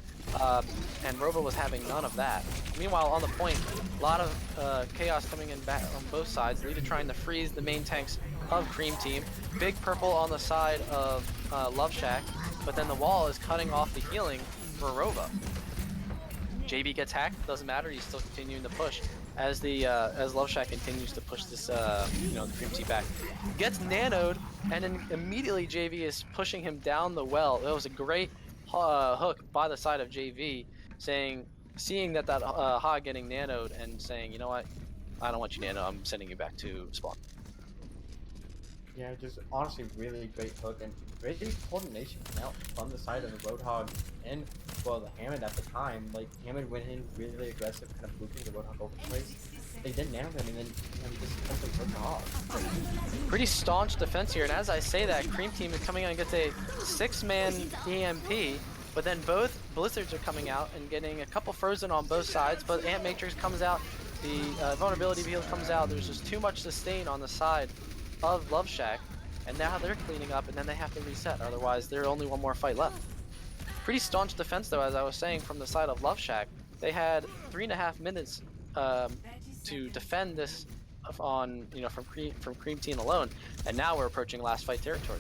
and Robo was having none of that. Meanwhile, on the point, a lot of chaos coming in back on both sides. Lita trying to freeze the main tanks of Cream Team. Big purple on the side of Love Shack, but then the wall is cutting off the healing for Rova. JB gets hacked, doesn't matter, he's still continuing to push as the as Love Shack continues to push this you know, the Cream Team back. Gets nanoed, and then immediately JV is pushing him down the well. It was a great hook by the side of JV, seeing that Hog getting nanoed and saying, you know what, I don't want you nano, I'm sending you back to spawn. Yeah, just honestly really great hook and great coordination out from the side of the Roadhog and, well, the Hammond at the time. Like, Hammond went in really aggressive, kind of booting the Roadhog over the place. They didn't nano him, and then just simply took the hog. Pretty staunch defense here, and as I say that, Cream Team is coming out and gets a 6-man EMP, but then both Blizzards are coming out and getting a couple frozen on both sides, but Ant Matrix comes out, the vulnerability field comes out, there's just too much sustain on the side of Love Shack, and now they're cleaning up, and then they have to reset, otherwise there's only one more fight left. Pretty staunch defense though, as I was saying, from the side of Love Shack. They had 3.5 minutes to defend this on, you know, from Cream Team alone, and now we're approaching last fight territory.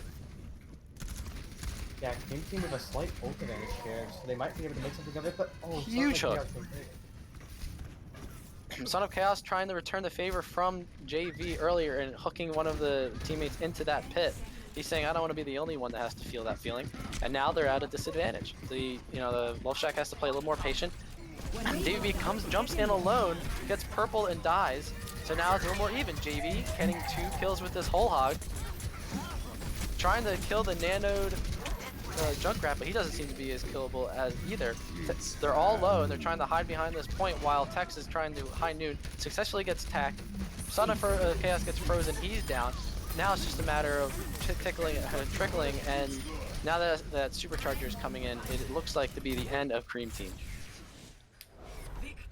Yeah, Cream Team with a slight ult advantage here, so they might be able to make something of it, but oh, Huge hook. Chaos was big. Son of Chaos trying to return the favor from JV earlier and hooking one of the teammates into that pit. He's saying, I don't want to be the only one that has to feel that feeling. And now they're at a disadvantage. The Love Shack has to play a little more patient. JV jumps in alone, gets purple and dies. So now it's a little more even. JV getting 2 kills with this whole hog. Trying to kill the nanoed Junkrat, but he doesn't seem to be as killable as either. They're all low, and they're trying to hide behind this point while Tex is trying to high noon. Successfully gets tacked. Son of Chaos gets frozen. He's down. Now it's just a matter of trickling, and now that Supercharger is coming in, it looks like to be the end of Cream Team.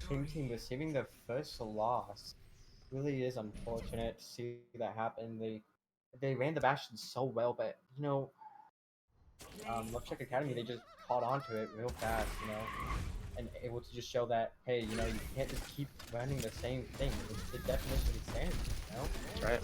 Cream Team receiving their first loss. Really is unfortunate to see that happen. They ran the Bastion so well, but Love Check Academy, they just caught on to it real fast, and able to just show that, hey, you can't just keep running the same thing. It's the definition of insanity, That's right.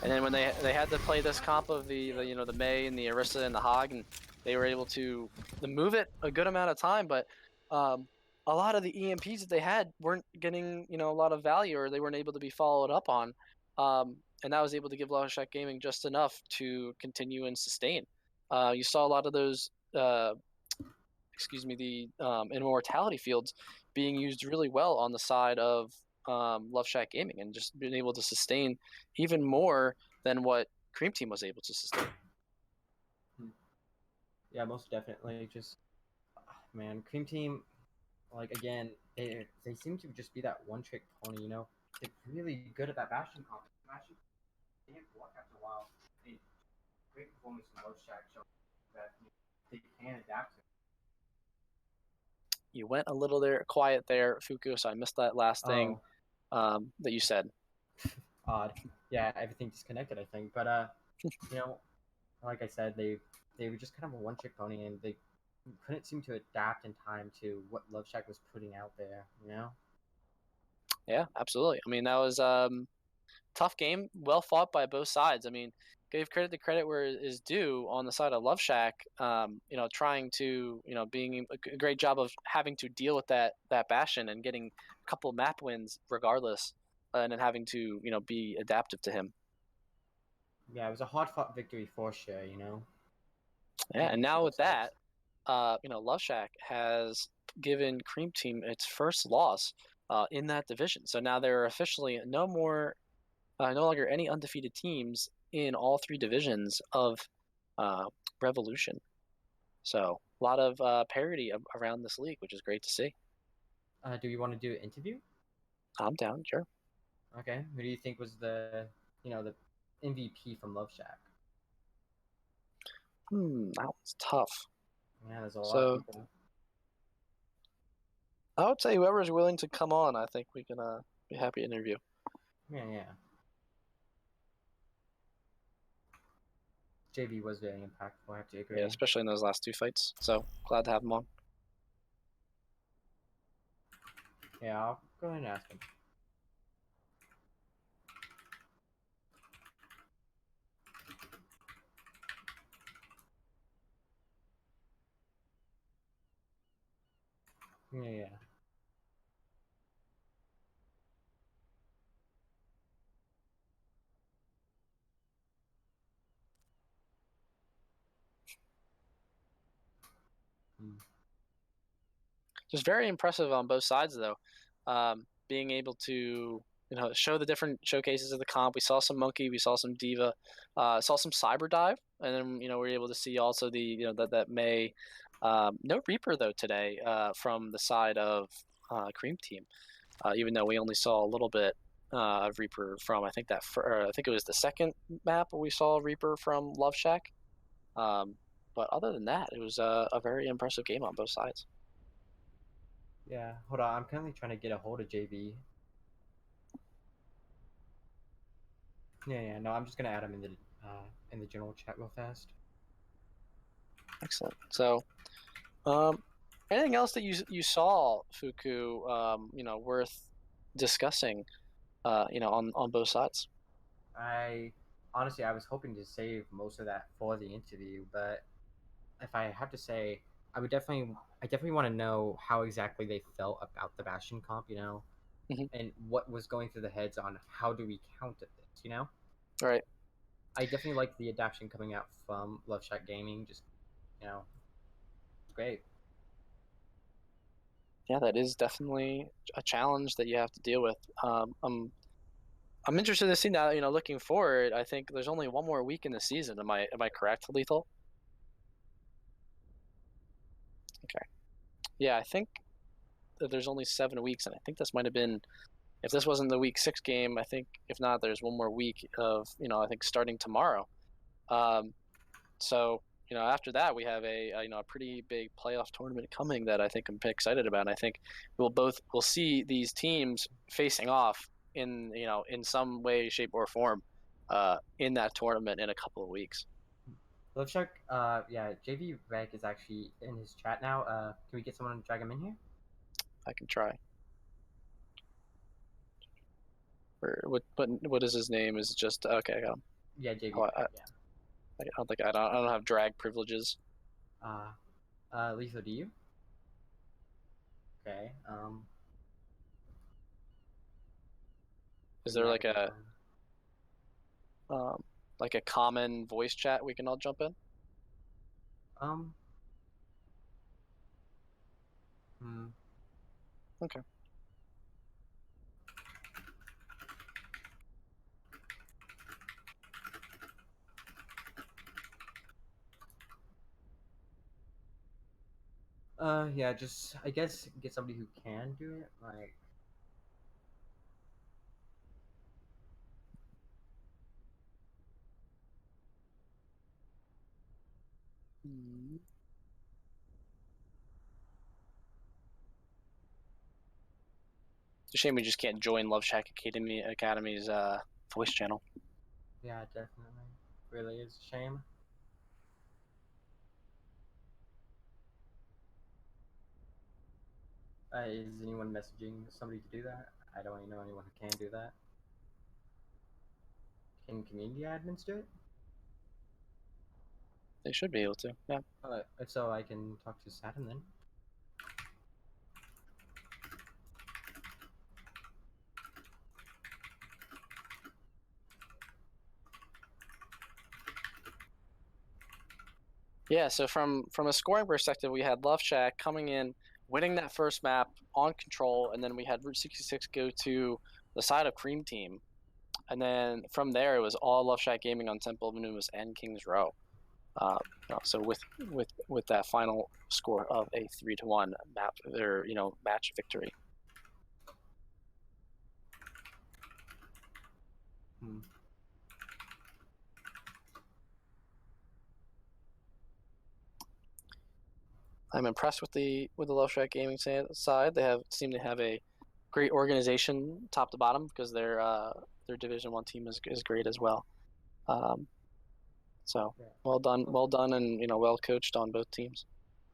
And then when they had to play this comp of the Mei and the Orisa and the Hog, and they were able to move it a good amount of time, but a lot of the EMPs that they had weren't getting a lot of value, or they weren't able to be followed up on, and that was able to give Love Shack Gaming just enough to continue and sustain. You saw a lot of those the immortality fields being used really well on the side of Love Shack Gaming, and just being able to sustain even more than what Cream Team was able to sustain. Yeah, most definitely. Just man, Cream Team, like again, they seem to just be that one trick pony. They're really good at that Bastion comp. Bastion, they get blocked after a while. Great performance from Love Shack showing that they can adapt to. You went a little quiet there, Fuku, so I missed that last thing that you said. Odd. Yeah, everything disconnected, I think. But like I said, they were just kind of a one-trick pony, and they couldn't seem to adapt in time to what Love Shack was putting out there. Yeah, absolutely. I mean, that was tough game, well fought by both sides. I mean, gave credit to credit where it is due on the side of Love Shack. Trying to being a great job of having to deal with that Bastion and getting a couple map wins regardless, and then having to be adaptive to him. Yeah, it was a hard-fought victory for sure. Yeah, and now with that, Love Shack has given Cream Team its first loss in that division. So now there are officially no longer any undefeated teams in all 3 divisions of Revolution. So a lot of parity around this league, which is great to see. Do you want to do an interview? I'm down, sure. Okay. Who do you think was the MVP from Love Shack? That was tough. Yeah, there's a lot of people. I would say whoever's willing to come on, I think we can be happy to interview. Yeah. JV was very impactful, I have to agree. Yeah, especially in those last 2 fights. So glad to have him on. Yeah, I'll go ahead and ask him. Yeah. Just very impressive on both sides, though. Being able to show the different showcases of the comp. We saw some Monkey, we saw some Diva, saw some Cyber Dive, and then we were able to see also the that May. No Reaper though today from the side of Cream Team, even though we only saw a little bit of Reaper from I think it was the second map where we saw Reaper from Love Shack. But other than that, it was a very impressive game on both sides. Yeah, hold on. I'm currently trying to get a hold of JV. Yeah. No, I'm just gonna add him in the general chat real fast. Excellent. So, anything else that you saw, Fuku? Worth discussing? On both sides. I honestly, I was hoping to save most of that for the interview, but if I have to say, I definitely want to know how exactly they felt about the Bastion comp, Mhm. and what was going through the heads on how do we counter this. Right. I definitely like the adaptation coming out from Love Shack Gaming. Just it's great. Yeah, that is definitely a challenge that you have to deal with. I'm interested to see now. Looking forward, I think there's only one more week in the season. Am I correct, Lethal? Okay. Yeah, I think that there's only 7 weeks, and I think this might have been, if this wasn't the week 6 game, I think if not, there's one more week of I think starting tomorrow. Um, so after that we have a pretty big playoff tournament coming that I think I'm excited about. And I think we'll see these teams facing off in some way, shape, or form in that tournament in a couple of weeks. Love Shack, yeah, JV Reg is actually in his chat now. Can we get someone to drag him in here? I can try. Or what is his name? Is it just okay? I got him. Yeah, JV Oh, Reg, yeah. I don't have drag privileges. Lisa, do you? Okay. Is Maybe there have a different. um like a common voice chat we can all jump in? Um. Hmm. Okay. Yeah, just I guess get somebody who can do it. Like, Mm. It's a shame we just can't join Love Shack Academy's voice channel. yeah, definitely. Really is a shame. Is anyone messaging somebody to do that? I don't even know anyone who can do that. Can community admins do it? They should be able to. Yeah. If so, I can talk to Saturn then. Yeah. So from a scoring perspective, we had Love Shack coming in, winning that first map on control, and then we had Route 66 go to the side of Cream Team, and then from there it was all Love Shack Gaming on Temple of Anubis and Kings Row. So with that final score of a 3-1 map or match victory. Hmm. I'm impressed with the Love Shack Gaming side. They seem to have a great organization top to bottom because their Division 1 team is great as well. So Yeah. well done, and well coached on both teams.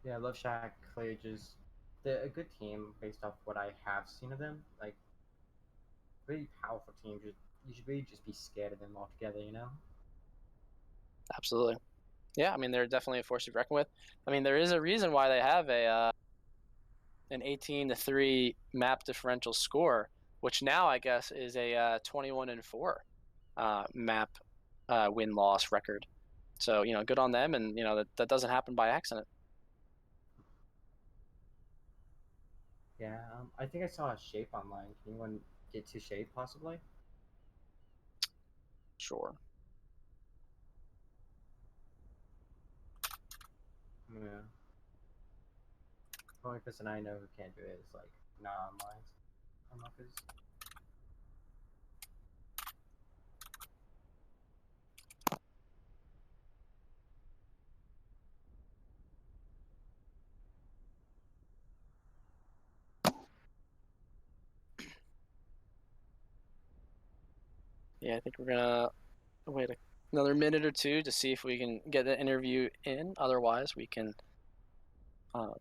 Yeah, Love Shack Clay just they're a good team based off what I have seen of them. Like really powerful team. You should really just be scared of them altogether. Absolutely. Yeah, I mean they're definitely a force to be reckoned with. I mean there is a reason why they have an 18-3 map differential score, which now I guess is a 21-4 map win loss record. So good on them, and that doesn't happen by accident. Yeah, I think I saw a shape online. Can anyone get to shape possibly? Sure. Yeah. The only person I know who can't do it is like not online. Unlockers. Yeah, I think we're gonna wait another minute or two to see if we can get the interview in. Otherwise, we can, uh,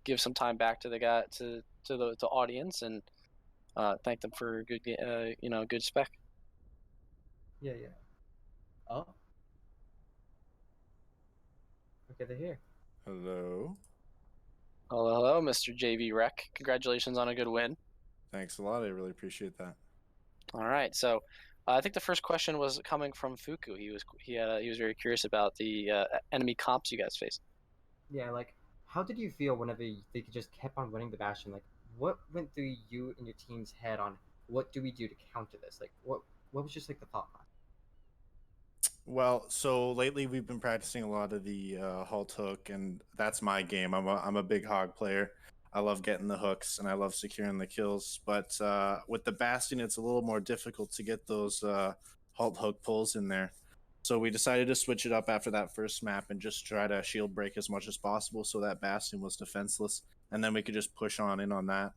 give some time back to the guy to the audience and thank them for good good spec. Yeah, yeah. Oh. Okay, they're here. Hello. Hello, Mr. JV Rec. Congratulations on a good win. Thanks a lot. I really appreciate that. All right, so I think the first question was coming from Fuku. He was very curious about the enemy comps you guys face. Yeah, like, how did you feel whenever they just kept on winning the Bastion? Like, what went through you and your team's head on what do we do to counter this? Like, what was just like the thought process? Well, so lately we've been practicing a lot of the halt hook, and that's my game. I'm a big hog player. I love getting the hooks, and I love securing the kills. But with the Bastion, it's a little more difficult to get those halt hook pulls in there. So we decided to switch it up after that first map and just try to shield break as much as possible, so that Bastion was defenseless, and then we could just push on in on that.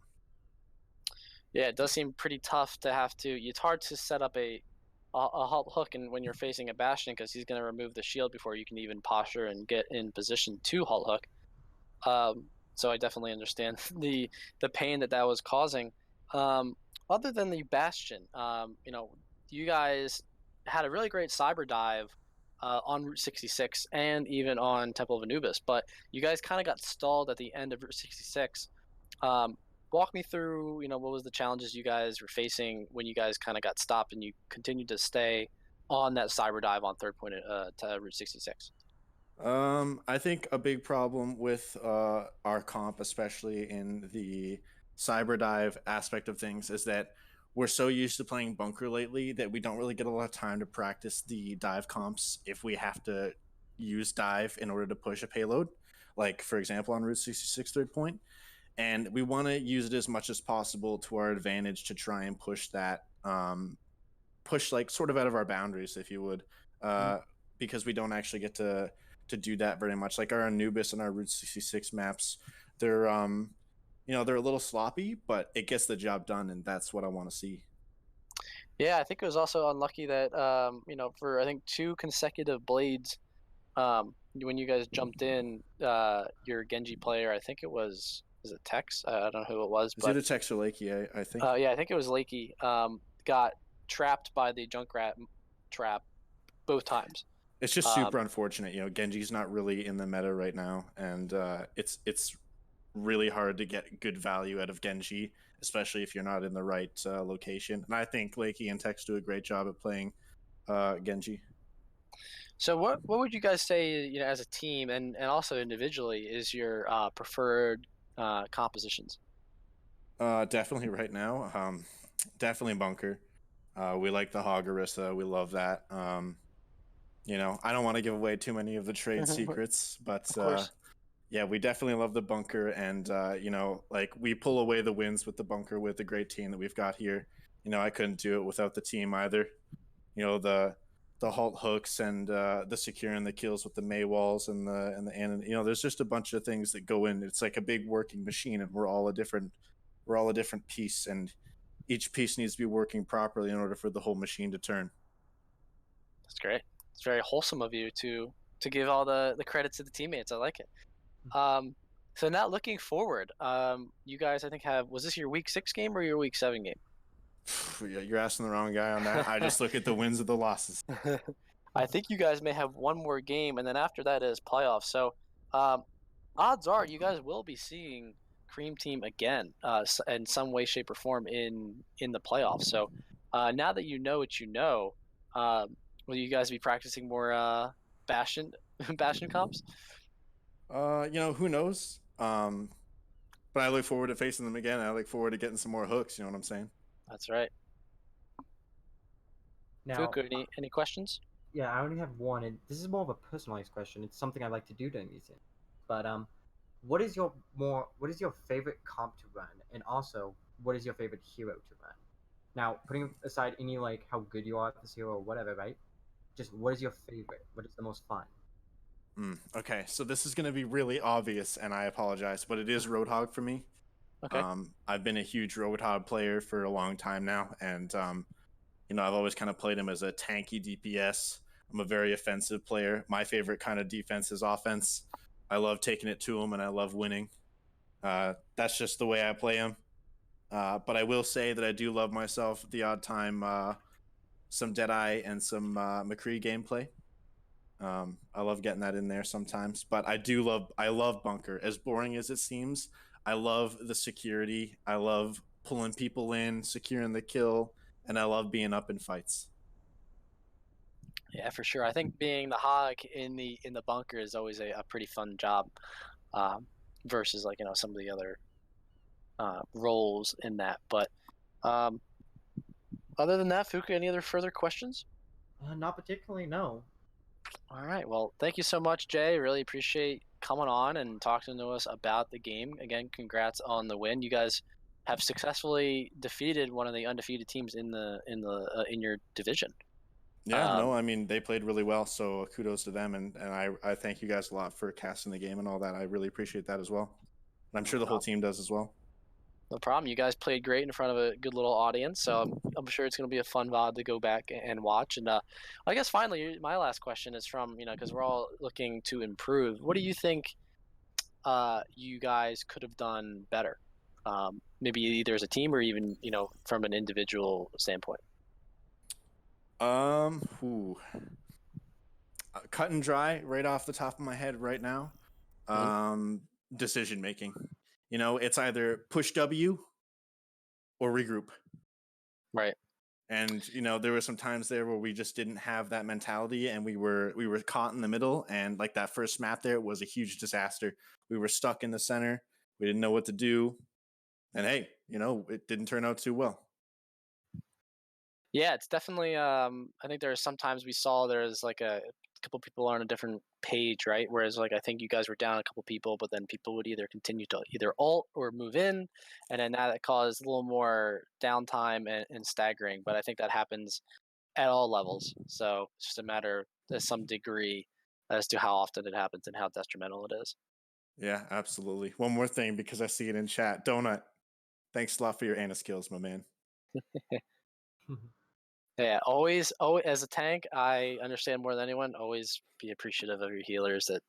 Yeah, it does seem pretty tough to have to. It's hard to set up a halt hook and when you're facing a Bastion because he's going to remove the shield before you can even posture and get in position to halt hook. So I definitely understand the pain that was causing. Um, Other than the Bastion, you guys had a really great cyber dive on Route 66 and even on Temple of Anubis, but you guys kind of got stalled at the end of Route 66. Um, Walk me through, what was the challenges you guys were facing when you guys kind of got stopped and you continued to stay on that cyber dive on third point to Route 66. I think a big problem with our comp, especially in the cyber dive aspect of things, is that we're so used to playing bunker lately that we don't really get a lot of time to practice the dive comps if we have to use dive in order to push a payload. Like, for example, on Route 66 third point. And we want to use it as much as possible to our advantage to try and push that, push like sort of out of our boundaries, if you would, Mhm. uh, because we don't actually get to do that very much. Like our Anubis and our Route 66 maps, they're they're a little sloppy, but it gets the job done, and that's what I want to see. Yeah, I think it was also unlucky that for I think two consecutive blades, when you guys jumped in, your Genji player, I think it was is it Tex? I don't know who it was, It's but either Tex or Lakey, I think. yeah, I think it was Lakey. Got trapped by the Junkrat trap both times. It's just Um, super unfortunate. Genji's not really in the meta right now, and it's really hard to get good value out of Genji, especially if you're not in the right location. And I think Lakey and Tex do a great job at playing Genji. so what would you guys say, as a team and also individually, is your preferred compositions? Definitely right now. Definitely bunker. We like the Hogarissa. We love that. I don't want to give away too many of the trade secrets, but Of course. yeah, we definitely love the bunker. And like we pull away the wins with the bunker with the great team that we've got here. I couldn't do it without the team either. The halt hooks and the securing the kills with the May walls and there's just a bunch of things that go in. It's like a big working machine, and we're all a different piece, and each piece needs to be working properly in order for the whole machine to turn. That's great. It's very wholesome of you to give all the credit to the teammates. I like it. Um, so now looking forward, you guys I think was this your week 6 game or your week 7 game? You're asking the wrong guy on that. I just look at the wins of the losses. I think you guys may have one more game, and then after that is playoffs. So, um, odds are you guys will be seeing Cream Team again, in some way, shape, or form in the playoffs. So, now that you know what you know, will you guys be practicing more Bastion Bastion comps? Who knows? But I look forward to facing them again. I look forward to getting some more hooks. You know what I'm saying? That's right. Now, Fuku, any questions? yeah, I only have one, and this is more of a personalized question. It's something I like to do during these things. But what is your favorite comp to run, and also what is your favorite hero to run? Now, putting aside any like how good you are at this hero or whatever, right? Just what is your favorite? What is the most fun? Okay, so this is going to be really obvious, and I apologize, but it is Roadhog for me. Okay. I've been a huge Roadhog player for a long time now, and I've always kind of played him as a tanky DPS. I'm a very offensive player. My favorite kind of defense is offense. I love taking it to him, and I love winning. That's just the way I play him. But I will say that I do love myself the odd time some Deadeye and some McCree gameplay. I love getting that in there sometimes, but I love bunker. As boring as it seems, I love the security. I love pulling people in, securing the kill, and I love being up in fights. Yeah, for sure. I think being the hog in the bunker is always a pretty fun job, um, versus like some of the other roles in that. But um, other than that, Fuku, any other further questions? Not particularly, no. All right. Well, thank you so much, Jay. Really appreciate coming on and talking to us about the game. Again, congrats on the win. You guys have successfully defeated one of the undefeated teams in your division. Yeah, no, I mean they played really well, so kudos to them, and I thank you guys a lot for casting the game and all that. I really appreciate that as well. And I'm sure the whole team does as well. No problem. You guys played great in front of a good little audience, so I'm sure it's going to be a fun VOD to go back and watch. And I guess finally, my last question is from because we're all looking to improve. What do you think you guys could have done better? Maybe either as a team or even from an individual standpoint. Ooh. Cut and dry, right off the top of my head, right now. Decision making. It's either push W or regroup. Right. And there were some times there where we just didn't have that mentality, and we were caught in the middle. And like that first map there was a huge disaster. We were stuck in the center. We didn't know what to do, and hey, it didn't turn out too well. Yeah, it's definitely. I think there are sometimes we saw there's like a couple people are on a different page, right? Whereas like I think you guys were down a couple people, but then people would either continue to either alt or move in, and then that caused a little more downtime and staggering. But I think that happens at all levels, so it's just a matter to some degree as to how often it happens and how detrimental it is. Yeah, absolutely. One more thing, because I see it in chat. Donut, thanks a lot for your Ana skills, my man. Yeah, always as a tank, I understand more than anyone. Always be appreciative of your healers that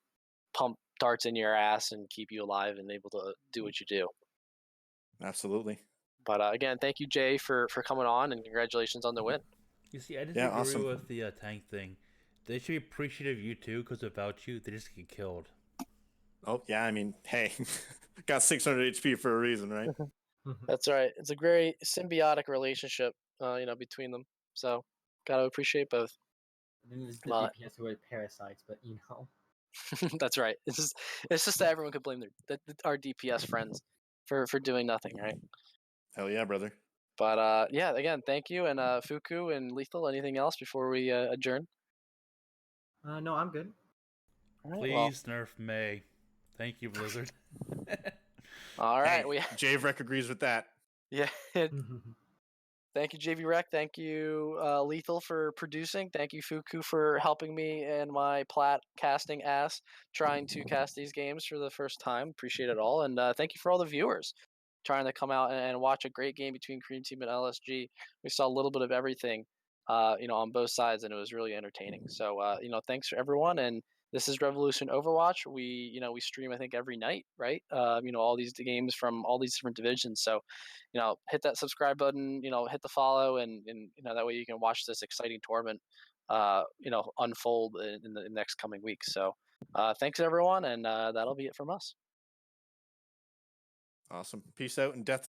pump darts in your ass and keep you alive and able to do what you do. Absolutely. But again, thank you, Jay, for coming on, and congratulations on the win. You see, I Yeah, disagree awesome. with the tank thing. They should be appreciative of you too, because without you, they just get killed. Oh yeah, I mean, hey, got 600 HP for a reason, right? That's right. It's a very symbiotic relationship, between them. So, gotta appreciate both. And then there's the But DPS who are parasites, but that's right. It's just that everyone could blame our DPS friends for doing nothing, right? Hell yeah, brother. But yeah, again, thank you, and Fuku and Lethal. Anything else before we adjourn? No, I'm good. All right. Please nerf May. Thank you, Blizzard. All right. Hey, Javrek agrees with that. Yeah. Thank you, JV Rec. Thank you, Lethal, for producing. Thank you, Fuku, for helping me and my plat casting ass trying to cast these games for the first time. Appreciate it all. And thank you for all the viewers trying to come out and watch a great game between Cream Team and LSG. We saw a little bit of everything, on both sides, and it was really entertaining. So, thanks for everyone. And this is Revolution Overwatch. We stream, I think, every night, right? All these games from all these different divisions. So, hit that subscribe button, hit the follow, and that way you can watch this exciting tournament, unfold in the next coming weeks. So, thanks everyone, and that'll be it from us. Awesome. Peace out and death